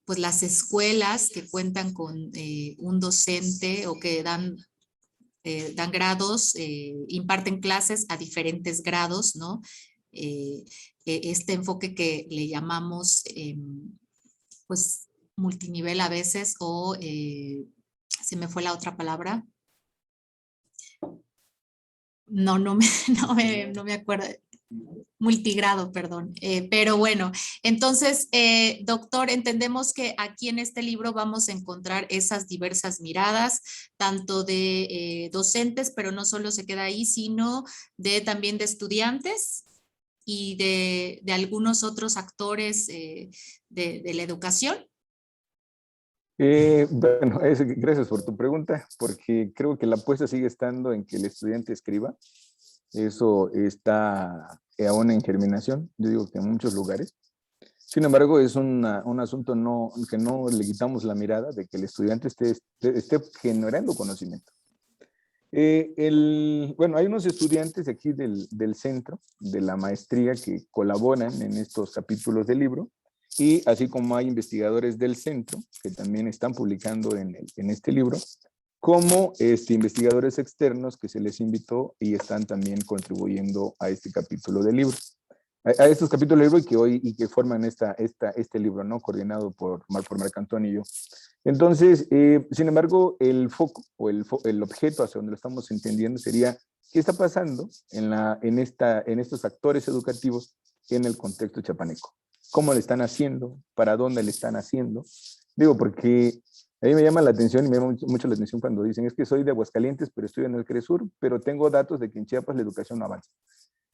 pues las escuelas que cuentan con un docente o que dan grados, imparten clases a diferentes grados, ¿no? Este enfoque que le llamamos pues multinivel a veces o se me fue la otra palabra. No me acuerdo. Multigrado, perdón. Pero bueno, entonces, doctor, entendemos que aquí en este libro vamos a encontrar esas diversas miradas, tanto de docentes, pero no solo se queda ahí, sino también de estudiantes y de algunos otros actores de la educación. Bueno, gracias por tu pregunta, porque creo que la apuesta sigue estando en que el estudiante escriba. Eso está aún en germinación, yo digo que en muchos lugares. Sin embargo, es un asunto que no le quitamos la mirada de que el estudiante esté generando conocimiento. Bueno, hay unos estudiantes aquí del centro, de la maestría, que colaboran en estos capítulos del libro, y así como hay investigadores del centro que también están publicando en este libro, como investigadores externos que se les invitó y están también contribuyendo a este capítulo del libro. A estos capítulos del libro y que forman este libro, ¿no? Coordinado por Marco Antonio y yo. Entonces, sin embargo, el foco o el objeto hacia donde lo estamos entendiendo sería qué está pasando en estos actores educativos en el contexto chapaneco. ¿Cómo le están haciendo? ¿Para dónde le están haciendo? Digo, porque a mí me llama la atención y me llama mucho la atención cuando dicen, es que soy de Aguascalientes, pero estoy en el CRESUR, pero tengo datos de que en Chiapas la educación no avanza.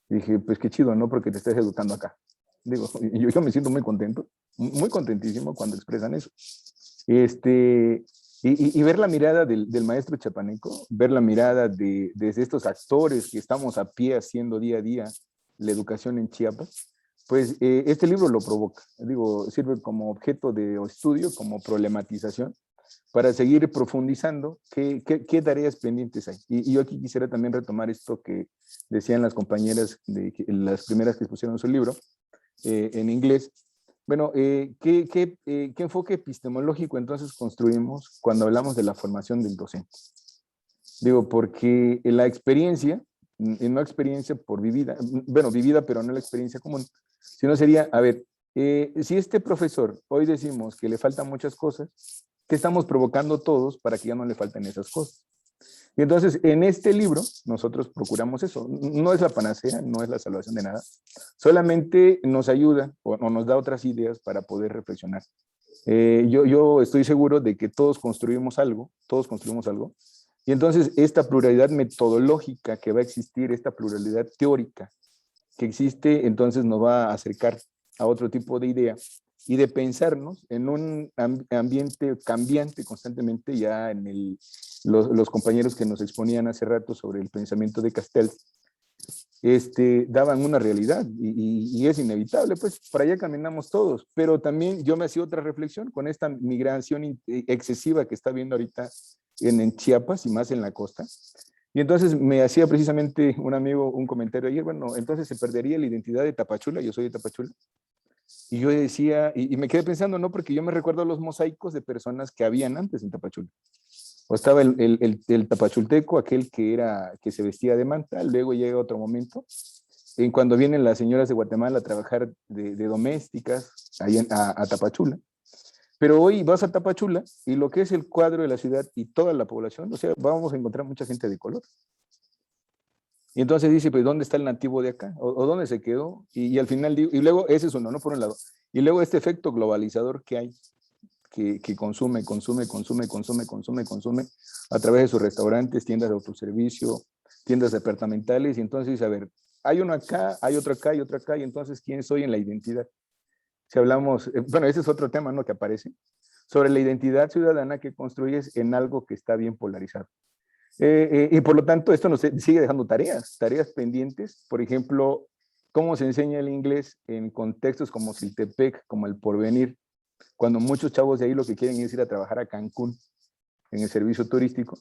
Y dije, pues qué chido, ¿no? Porque te estás educando acá. Digo, yo me siento muy contento, muy contentísimo cuando expresan eso. Y ver la mirada del maestro chapaneco, ver la mirada de estos actores que estamos a pie haciendo día a día la educación en Chiapas, pues este libro lo provoca. Digo, sirve como objeto de estudio, como problematización, para seguir profundizando qué tareas pendientes hay. Y yo aquí quisiera también retomar esto que decían las compañeras, las primeras que expusieron su libro en inglés. Bueno, ¿qué enfoque epistemológico entonces construimos cuando hablamos de la formación del docente? Digo, porque la experiencia, no experiencia por vivida, bueno, vivida, pero no la experiencia común, sino sería, a ver, si este profesor hoy decimos que le faltan muchas cosas, ¿qué estamos provocando todos para que ya no le falten esas cosas? Y entonces, en este libro, nosotros procuramos eso. No es la panacea, no es la salvación de nada. Solamente nos ayuda o nos da otras ideas para poder reflexionar. Yo estoy seguro de que todos construimos algo. Y entonces, esta pluralidad metodológica que va a existir, esta pluralidad teórica que existe, entonces nos va a acercar a otro tipo de idea y de pensarnos en un ambiente cambiante constantemente. Ya en los compañeros que nos exponían hace rato sobre el pensamiento de Castells, daban una realidad y es inevitable, pues para allá caminamos todos, pero también yo me hacía otra reflexión con esta migración excesiva que está viendo ahorita en Chiapas y más en la costa. Y entonces me hacía precisamente un amigo un comentario ayer, bueno, entonces se perdería la identidad de Tapachula, yo soy de Tapachula. Y yo decía, y me quedé pensando, no, porque yo me recuerdo los mosaicos de personas que habían antes en Tapachula. O estaba el tapachulteco, aquel que se vestía de manta, luego llega otro momento, en cuando vienen las señoras de Guatemala a trabajar de domésticas ahí a Tapachula. Pero hoy vas a Tapachula y lo que es el cuadro de la ciudad y toda la población, o sea, vamos a encontrar mucha gente de color. Y entonces dice, pues, ¿dónde está el nativo de acá? ¿O dónde se quedó? Y al final digo, y luego ese es uno, ¿no? Por un lado. Y luego este efecto globalizador que hay, que consume a través de sus restaurantes, tiendas de autoservicio, tiendas departamentales. Y entonces, a ver, hay uno acá, hay otro acá y otro acá, y entonces, ¿quién soy en la identidad? Si hablamos, bueno, ese es otro tema, ¿no? Que aparece, sobre la identidad ciudadana que construyes en algo que está bien polarizado. Y por lo tanto, esto nos sigue dejando tareas pendientes. Por ejemplo, cómo se enseña el inglés en contextos como Siltepec, como El Porvenir, cuando muchos chavos de ahí lo que quieren es ir a trabajar a Cancún en el servicio turístico.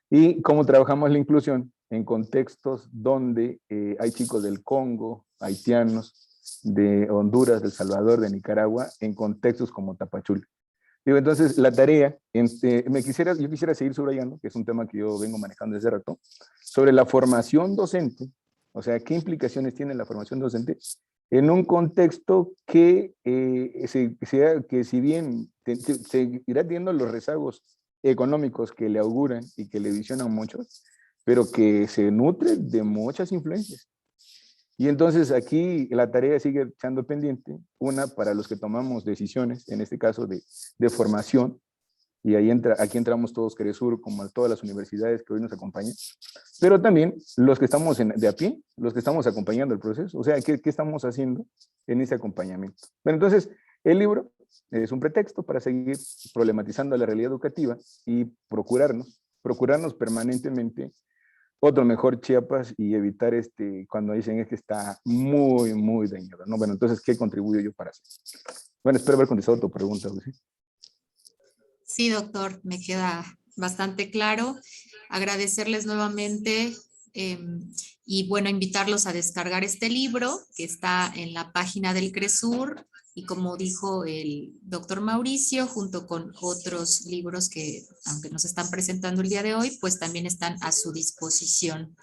Y cómo trabajamos la inclusión en contextos donde hay chicos del Congo, haitianos, de Honduras, de El Salvador, de Nicaragua, en contextos como Tapachula. Digo, entonces, la tarea, yo quisiera seguir subrayando, que es un tema que yo vengo manejando desde rato, sobre la formación docente, o sea, qué implicaciones tiene la formación docente en un contexto que si bien seguirá teniendo los rezagos económicos que le auguran y que le visionan muchos, pero que se nutre de muchas influencias. Y entonces aquí la tarea sigue echando pendiente, una para los que tomamos decisiones, en este caso de formación, y aquí entramos todos CRESUR, como todas las universidades que hoy nos acompañan, pero también los que estamos de a pie, los que estamos acompañando el proceso, o sea, ¿qué estamos haciendo en ese acompañamiento? Bueno, entonces, el libro es un pretexto para seguir problematizando la realidad educativa y procurarnos permanentemente otro mejor Chiapas y evitar cuando dicen es que está muy, muy dañado, ¿no? Bueno, entonces, ¿qué contribuyo yo para hacer? Bueno, espero haber contestado tu pregunta, Lucy. Sí, doctor, me queda bastante claro. Agradecerles nuevamente y bueno, invitarlos a descargar este libro que está en la página del CRESUR y como dijo el doctor Mauricio, junto con otros libros que, aunque nos están presentando el día de hoy, pues también están a su disposición.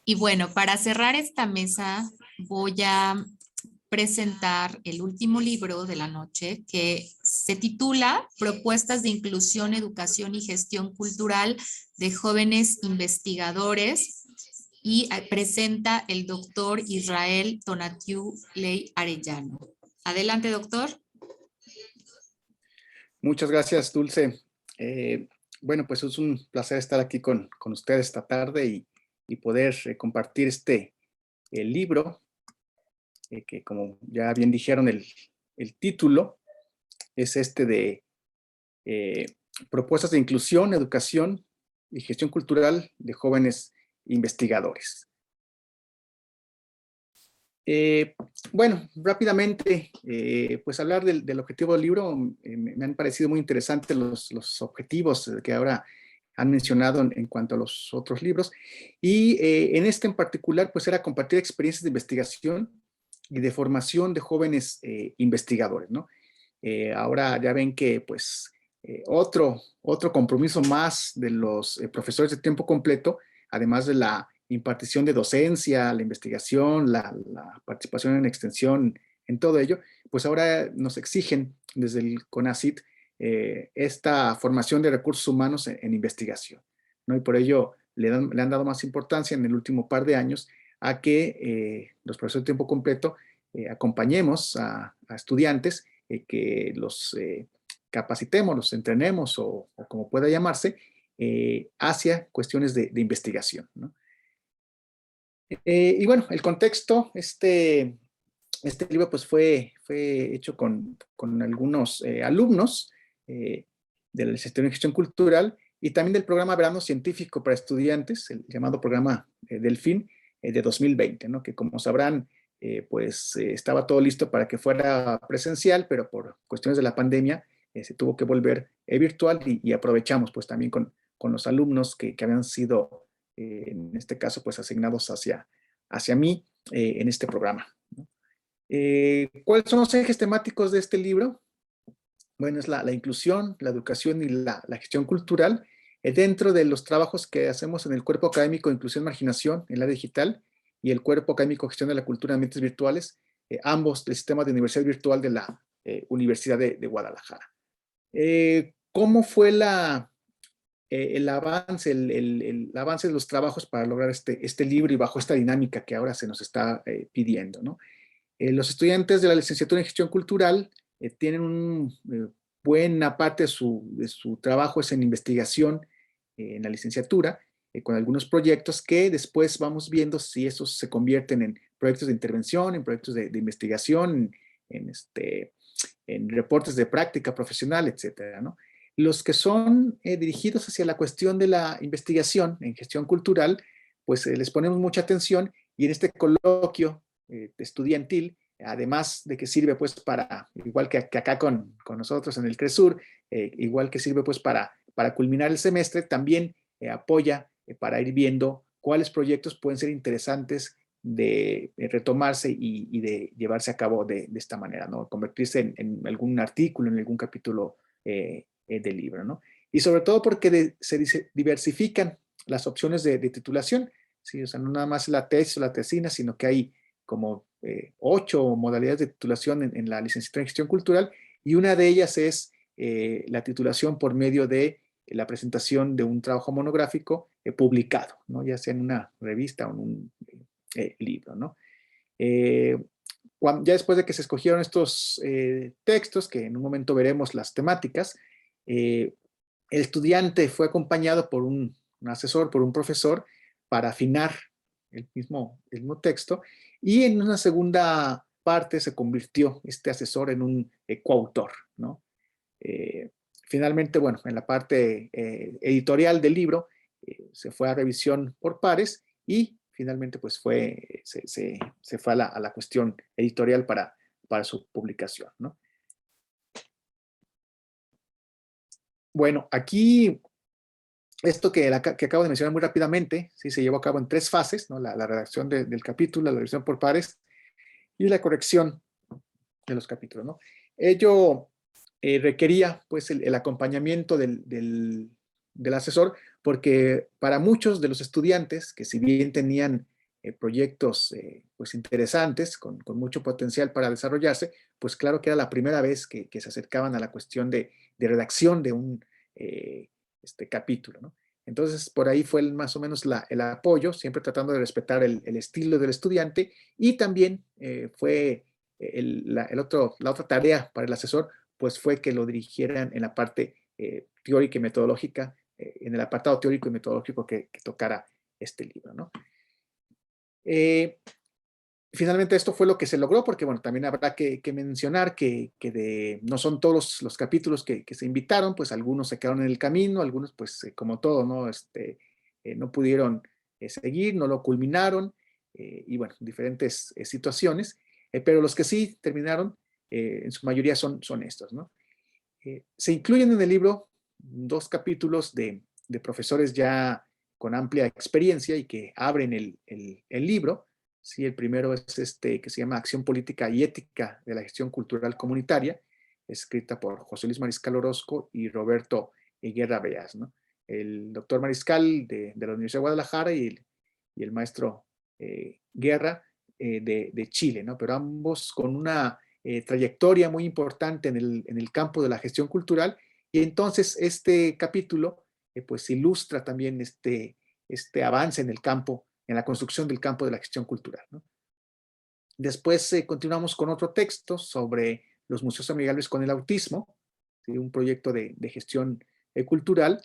Y bueno, para cerrar esta mesa, voy a presentar el último libro de la noche que se titula Propuestas de Inclusión, Educación y Gestión Cultural de Jóvenes Investigadores y presenta el doctor Israel Tonatiu Ley Arellano. Adelante, doctor. Muchas gracias, Dulce. Bueno, pues es un placer estar aquí con ustedes esta tarde y poder compartir el libro, que como ya bien dijeron, el título es de Propuestas de Inclusión, Educación y Gestión Cultural de Jóvenes Investigadores. Bueno, rápidamente, pues hablar del objetivo del libro, me han parecido muy interesantes los objetivos que ahora han mencionado en cuanto a los otros libros, y en en particular, pues era compartir experiencias de investigación y de formación de jóvenes investigadores, ¿no? Ahora ya ven que, pues, otro compromiso más de los profesores de tiempo completo, además de la impartición de docencia, la investigación, la participación en extensión, en todo ello, pues ahora nos exigen desde el CONACYT esta formación de recursos humanos en investigación, ¿no? Y por ello le han dado más importancia en el último par de años a que los profesores de tiempo completo acompañemos a estudiantes, que los capacitemos, los entrenemos o como pueda llamarse, hacia cuestiones de investigación, ¿no? Y bueno, el contexto, este libro pues fue hecho con algunos alumnos de la licenciatura en Gestión Cultural y también del programa Verano Científico para Estudiantes, el llamado programa Delfín de 2020, ¿no? Que como sabrán, pues estaba todo listo para que fuera presencial, pero por cuestiones de la pandemia se tuvo que volver virtual y aprovechamos pues también con los alumnos que habían sido en este caso, pues asignados hacia mí en este programa, ¿no? ¿Cuáles son los ejes temáticos de este libro? Bueno, es la inclusión, la educación y la gestión cultural dentro de los trabajos que hacemos en el Cuerpo Académico de Inclusión y Marginación en la digital y el Cuerpo Académico de Gestión de la Cultura en Ambientes Virtuales, ambos del sistema de universidad virtual de la Universidad de Guadalajara. ¿Cómo fue el avance de los trabajos para lograr este libro y bajo esta dinámica que ahora se nos está pidiendo, ¿no? Los estudiantes de la licenciatura en Gestión Cultural tienen buena parte de su trabajo es en investigación en la licenciatura, con algunos proyectos que después vamos viendo si esos se convierten en proyectos de intervención, en proyectos de investigación, en reportes de práctica profesional, etcétera, ¿no? Los que son dirigidos hacia la cuestión de la investigación en gestión cultural, pues les ponemos mucha atención y en este coloquio estudiantil, además de que sirve pues para, igual que acá con nosotros en el CRESUR, igual que sirve pues para culminar el semestre, también apoya para ir viendo cuáles proyectos pueden ser interesantes de retomarse y de llevarse a cabo de esta manera, ¿no? Convertirse en algún artículo, en algún capítulo del libro, ¿no? Y sobre todo porque se diversifican las opciones de titulación, ¿sí? O sea, no nada más la tesis o la tesina, sino que hay como 8 modalidades de titulación en la licenciatura en Gestión Cultural, y una de ellas es la titulación por medio de la presentación de un trabajo monográfico publicado, ¿no? Ya sea en una revista o en un libro, ¿no? Ya después de que se escogieron estos textos, que en un momento veremos las temáticas, el estudiante fue acompañado por un asesor, por un profesor, para afinar el mismo texto, y en una segunda parte se convirtió este asesor en un coautor, ¿no? Finalmente, bueno, en la parte editorial del libro se fue a revisión por pares y finalmente pues se fue a la cuestión editorial para su publicación, ¿no? Bueno, aquí esto que acabo de mencionar muy rápidamente, ¿sí? Se llevó a cabo en 3 fases, ¿no? La redacción del capítulo, la revisión por pares y la corrección de los capítulos, ¿no? Ello requería pues el acompañamiento del asesor, porque para muchos de los estudiantes que si bien tenían proyectos pues interesantes, con mucho potencial para desarrollarse, pues claro que era la primera vez que se acercaban a la cuestión de redacción de un capítulo, ¿no? Entonces, por ahí fue más o menos el apoyo, siempre tratando de respetar el estilo del estudiante, y también fue la otra tarea para el asesor, pues fue que lo dirigieran en la parte teórica y metodológica, en el apartado teórico y metodológico que tocara este libro, ¿no? Finalmente esto fue lo que se logró, porque bueno, también habrá que mencionar que no son todos los capítulos que se invitaron, pues algunos se quedaron en el camino, algunos pues como todo, ¿no? No pudieron seguir, no lo culminaron, y bueno, diferentes situaciones, pero los que sí terminaron, en su mayoría son estos, ¿no? Se incluyen en el libro 2 capítulos de profesores ya con amplia experiencia y que abren el libro. Sí, el primero es que se llama Acción Política y Ética de la Gestión Cultural Comunitaria, escrita por José Luis Mariscal Orozco y Roberto Guerra Beas, ¿no? El doctor Mariscal de la Universidad de Guadalajara y el maestro Guerra de Chile, ¿no? Pero ambos con una trayectoria muy importante en el campo de la gestión cultural, y entonces este capítulo pues ilustra también este avance en el campo, en la construcción del campo de la gestión cultural, ¿no? Después continuamos con otro texto sobre los museos amigables con el autismo, ¿sí? Un proyecto de gestión cultural,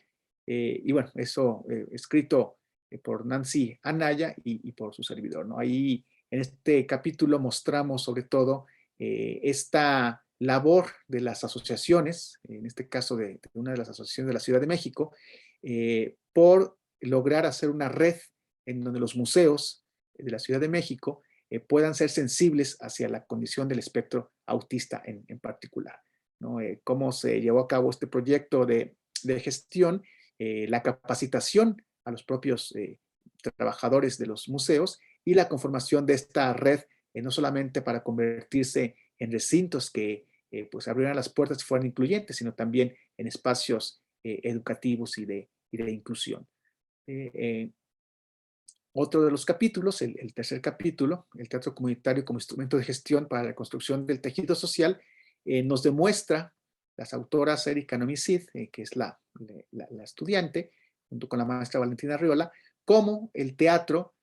y bueno, eso escrito por Nancy Anaya y por su servidor, ¿no? Ahí en este capítulo mostramos sobre todo esta labor de las asociaciones, en este caso de una de las asociaciones de la Ciudad de México, por lograr hacer una red en donde los museos de la Ciudad de México puedan ser sensibles hacia la condición del espectro autista en particular, ¿no? Cómo se llevó a cabo este proyecto de gestión, la capacitación a los propios trabajadores de los museos y la conformación de esta red, no solamente para convertirse en recintos que pues abrieran las puertas y fueran incluyentes, sino también en espacios educativos y de inclusión. Otro de los capítulos, el tercer capítulo, el teatro comunitario como instrumento de gestión para la construcción del tejido social, nos demuestra las autoras Erika Nomicid, que es la estudiante, junto con la maestra Valentina Arriola, cómo el teatro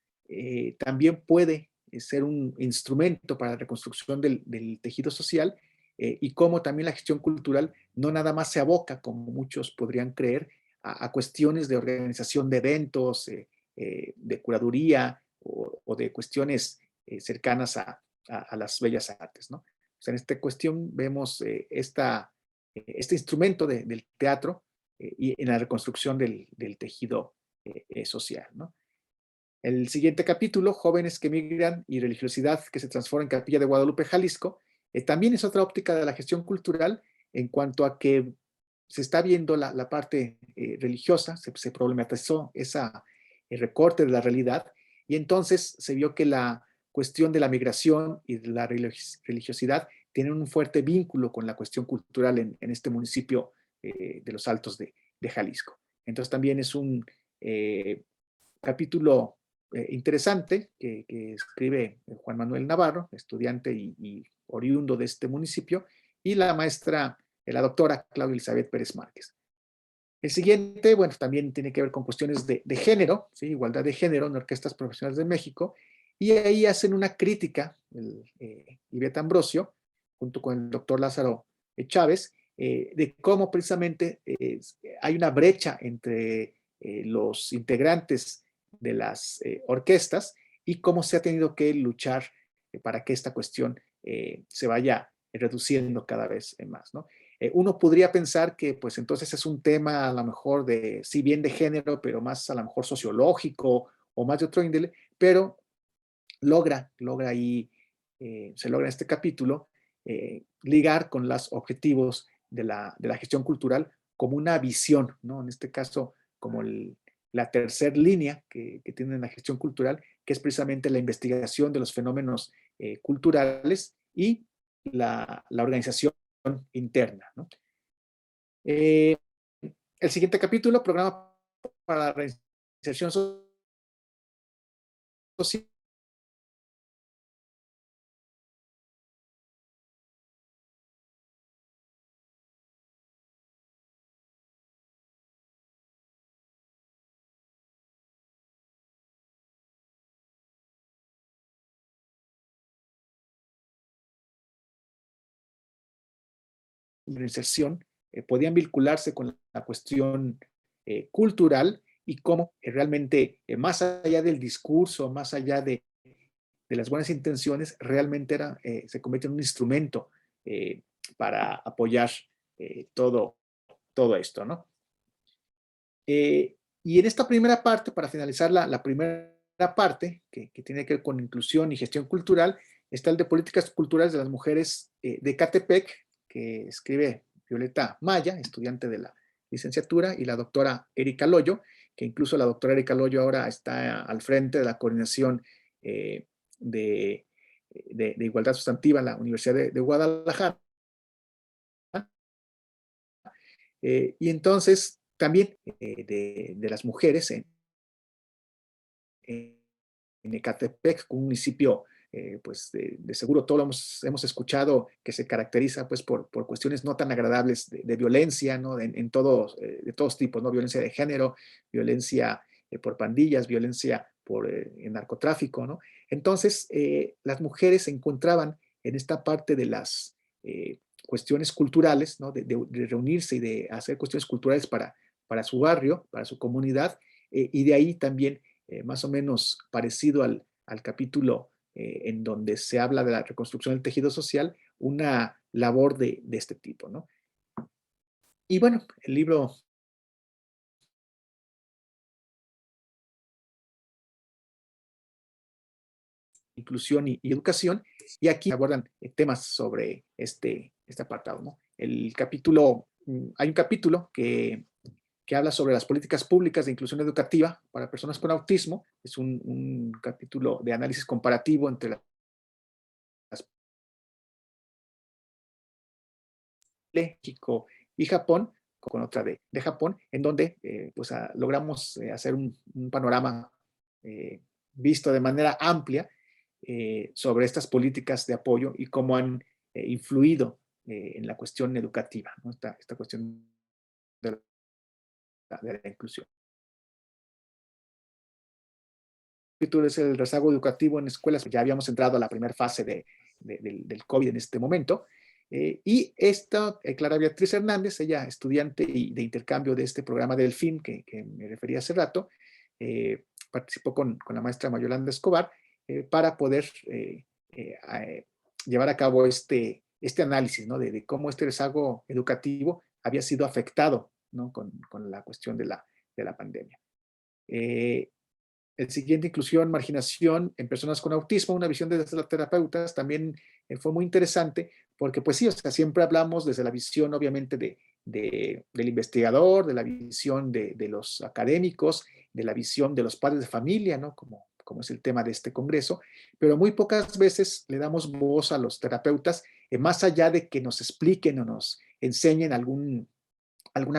también puede ser un instrumento para la reconstrucción del tejido social, y cómo también la gestión cultural no nada más se aboca, como muchos podrían creer, a cuestiones de organización de eventos, de curaduría o de cuestiones cercanas a las bellas artes, ¿no? O sea, en esta cuestión vemos este instrumento del teatro y en la reconstrucción del tejido social, ¿no? El siguiente capítulo, Jóvenes que migran y religiosidad que se transforma en Capilla de Guadalupe, Jalisco, también es otra óptica de la gestión cultural en cuanto a que se está viendo la parte religiosa, se problematizó el recorte de la realidad, y entonces se vio que la cuestión de la migración y de la religiosidad tienen un fuerte vínculo con la cuestión cultural en este municipio de los Altos de Jalisco. Entonces también es un capítulo interesante que escribe Juan Manuel Navarro, estudiante y oriundo de este municipio, y la maestra, la doctora Claudia Elizabeth Pérez Márquez. El siguiente, bueno, también tiene que ver con cuestiones de género, ¿sí? Igualdad de género en orquestas profesionales de México, y ahí hacen una crítica, Ivette Ambrosio, junto con el doctor Lázaro Chávez, de cómo precisamente hay una brecha entre los integrantes de las orquestas y cómo se ha tenido que luchar para que esta cuestión se vaya reduciendo cada vez más, ¿no? Uno podría pensar que pues entonces es un tema a lo mejor de, si bien de género, pero más a lo mejor sociológico o más de otro índole, pero logra ahí, se logra en este capítulo ligar con los objetivos de la gestión cultural como una visión, ¿no? En este caso, como la tercera línea que tiene la gestión cultural, que es precisamente la investigación de los fenómenos culturales y la organización interna, ¿no? El siguiente capítulo, programa para la reinserción social. De inserción podían vincularse con la cuestión cultural y cómo realmente, más allá del discurso, más allá de las buenas intenciones, realmente se convierte en un instrumento para apoyar todo esto, ¿no? Y en esta primera parte, para finalizar la primera parte, que tiene que ver con inclusión y gestión cultural, está el de políticas culturales de las mujeres de Ecatepec, que escribe Violeta Maya, estudiante de la licenciatura, y la doctora Erika Loyo, que incluso la doctora Erika Loyo ahora está al frente de la coordinación de igualdad sustantiva en la Universidad de Guadalajara. Y entonces también de las mujeres en Ecatepec, un municipio pues de seguro todos hemos escuchado que se caracteriza pues por cuestiones no tan agradables de violencia, ¿no? De todos tipos, ¿no? Violencia de género, violencia por pandillas, violencia por narcotráfico, ¿no? Entonces, las mujeres se encontraban en esta parte de las cuestiones culturales, ¿no? De reunirse y de hacer cuestiones culturales para su barrio, para su comunidad, y de ahí también más o menos parecido al capítulo en donde se habla de la reconstrucción del tejido social, una labor de este tipo, ¿no? Y bueno, el libro Inclusión y Educación, y aquí abordan temas sobre este apartado, ¿no? Hay un capítulo que habla sobre las políticas públicas de inclusión educativa para personas con autismo. Es un capítulo de análisis comparativo entre las México y Japón, con otra de Japón, en donde pues logramos hacer un panorama visto de manera amplia sobre estas políticas de apoyo y cómo han influido en la cuestión educativa, ¿no? Esta cuestión de la inclusión. El título es el rezago educativo en escuelas. Ya habíamos entrado a la primera fase del COVID en este momento. Y esta, Clara Beatriz Hernández, ella estudiante de intercambio de este programa del FIM que me refería hace rato, participó con la maestra Mayolanda Escobar para poder llevar a cabo este análisis, ¿no? de cómo este rezago educativo había sido afectado, ¿no? con la cuestión de la pandemia. El siguiente, inclusión, marginación en personas con autismo, una visión desde las terapeutas, también fue muy interesante, porque pues sí, o sea, siempre hablamos desde la visión obviamente del investigador, de la visión de los académicos, de la visión de los padres de familia, ¿no? Como es el tema de este congreso, pero muy pocas veces le damos voz a los terapeutas, más allá de que nos expliquen o nos enseñen alguna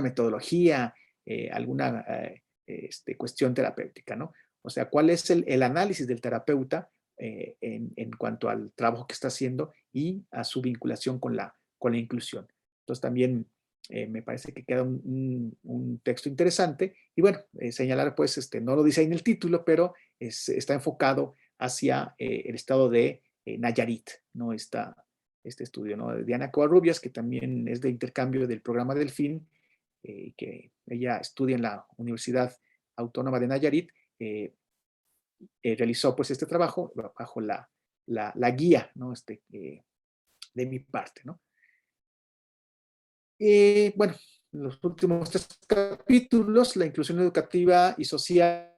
metodología, alguna cuestión terapéutica, ¿no? O sea, ¿cuál es el análisis del terapeuta en cuanto al trabajo que está haciendo y a su vinculación con la inclusión? Entonces también me parece que queda un texto interesante. Y bueno, señalar pues, no lo dice ahí en el título, pero está enfocado hacia el estado de Nayarit, ¿no? Este estudio, ¿no? De Diana Covarrubias, que también es de intercambio del programa del FIN, que ella estudia en la Universidad Autónoma de Nayarit, realizó pues este trabajo bajo la guía, ¿no? de mi parte, ¿no? Bueno, los últimos 3 capítulos, la inclusión educativa y social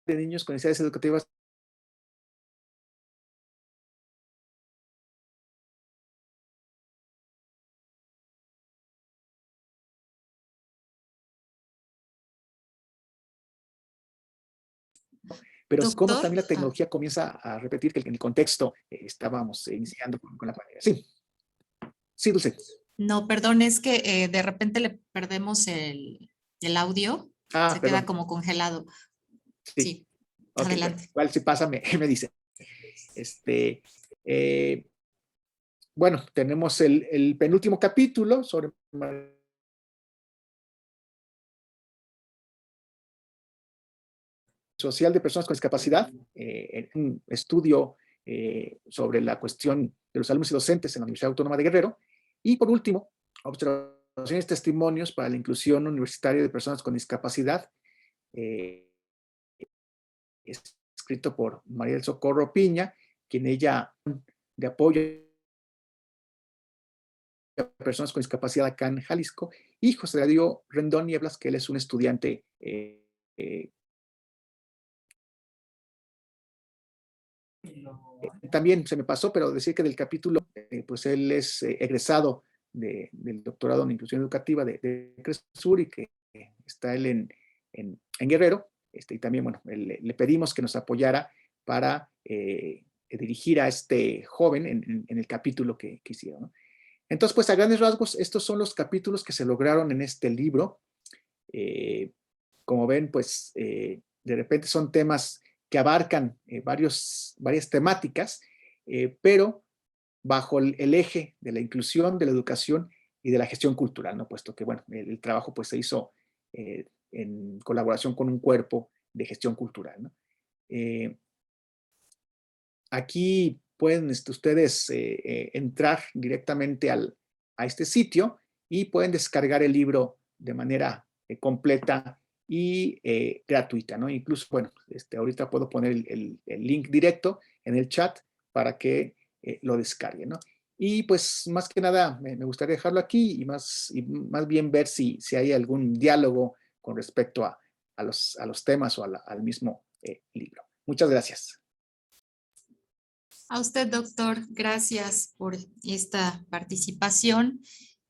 de niños con necesidades educativas pero cómo Doctor, también la tecnología comienza a repetir que en el contexto estábamos iniciando con la pandemia. Sí, sí, Dulce. no, perdón, es que de repente le perdemos el audio, se queda Perdón. como congelado. Sí. Sí, Okay, adelante. Bueno, igual si pasa, me dice. Bueno, tenemos el penúltimo capítulo sobre social de personas con discapacidad, en un estudio sobre la cuestión de los alumnos y docentes en la Universidad Autónoma de Guerrero. Y por último, observaciones y testimonios para la inclusión universitaria de personas con discapacidad, escrito por María del Socorro Piña, quien ella de apoyo a personas con discapacidad acá en Jalisco, y José Darío Rendón Nieblas, que él es un estudiante también se me pasó, pero decir que del capítulo, pues él es egresado del doctorado en inclusión educativa de CRESUR y que está él en Guerrero, y también, bueno, le pedimos que nos apoyara para dirigir a este joven en el capítulo que hicieron, ¿no? Entonces, pues a grandes rasgos, estos son los capítulos que se lograron en este libro. Como ven, pues de repente son temas que abarcan varias temáticas, pero bajo el eje de la inclusión, de la educación y de la gestión cultural, ¿no? Puesto que, bueno, el trabajo pues se hizo en colaboración con un cuerpo de gestión cultural, ¿no? Aquí pueden ustedes entrar directamente a este sitio y pueden descargar el libro de manera completa y gratuita, ¿no? Incluso, bueno, ahorita puedo poner el link directo en el chat para que lo descarguen, ¿no? Y pues más que nada me gustaría dejarlo aquí y más bien ver si hay algún diálogo con respecto a los temas o al mismo libro. Muchas gracias. A usted, doctor, gracias por esta participación.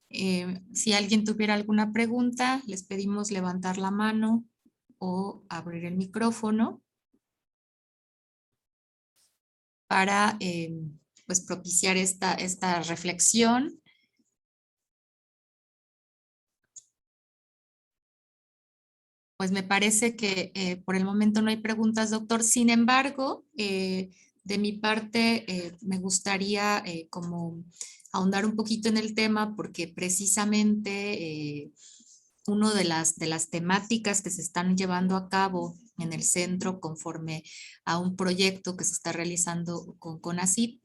Si alguien tuviera alguna pregunta, les pedimos levantar la mano o abrir el micrófono para pues propiciar esta reflexión. Pues me parece que por el momento no hay preguntas, doctor. Sin embargo, de mi parte, me gustaría como ahondar un poquito en el tema porque precisamente una de las temáticas que se están llevando a cabo en el centro conforme a un proyecto que se está realizando con CONACYT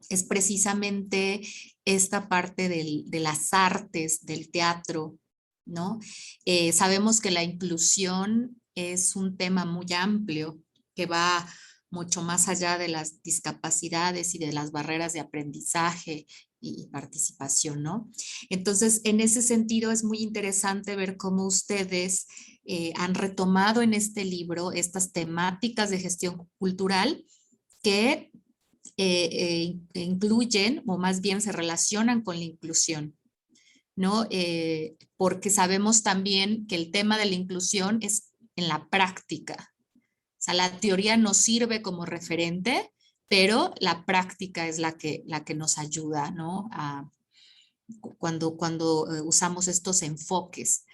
es precisamente esta parte de las artes, del teatro, ¿no? Sabemos que la inclusión es un tema muy amplio que va mucho más allá de las discapacidades y de las barreras de aprendizaje y participación, ¿no? Entonces, en ese sentido es muy interesante ver cómo ustedes han retomado en este libro estas temáticas de gestión cultural que incluyen o más bien se relacionan con la inclusión, ¿no? Porque sabemos también que el tema de la inclusión es en la práctica. O sea, la teoría nos sirve como referente, pero la práctica es la que nos ayuda, ¿no? Cuando usamos estos enfoques.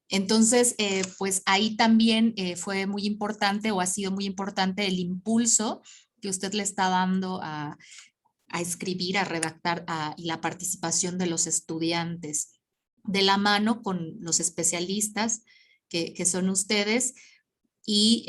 Entonces, pues ahí también fue muy importante o ha sido muy importante el impulso que usted le está dando a escribir, a redactar y la participación de los estudiantes de la mano con los especialistas que son ustedes y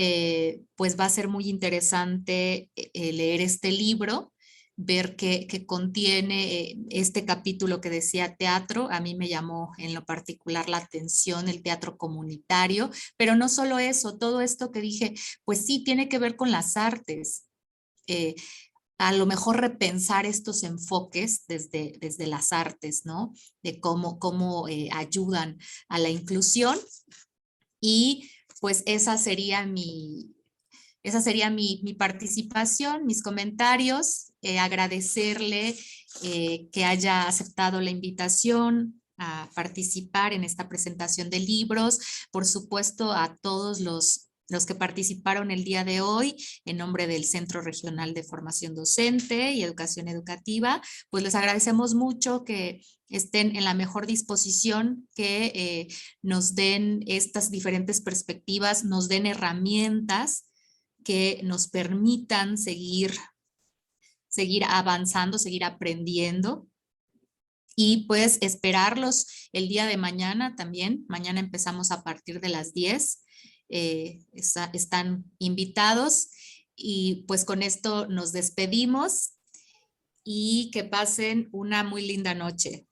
pues va a ser muy interesante leer este libro, ver qué contiene este capítulo que decía teatro. A mí me llamó en lo particular la atención el teatro comunitario, pero no solo eso, todo esto que dije, pues sí, tiene que ver con las artes. a lo mejor repensar estos enfoques desde las artes, ¿no? De cómo ayudan a la inclusión. Y pues esa sería mi participación, mis comentarios. Agradecerle que haya aceptado la invitación a participar en esta presentación de libros. Por supuesto, a todos los que participaron el día de hoy, en nombre del Centro Regional de Formación Docente y Educación Educativa, pues les agradecemos mucho que estén en la mejor disposición, que nos den estas diferentes perspectivas, nos den herramientas que nos permitan seguir avanzando, seguir aprendiendo. Y pues esperarlos el día de mañana también. Mañana empezamos a partir de las 10. Están invitados. Y pues con esto nos despedimos y que pasen una muy linda noche.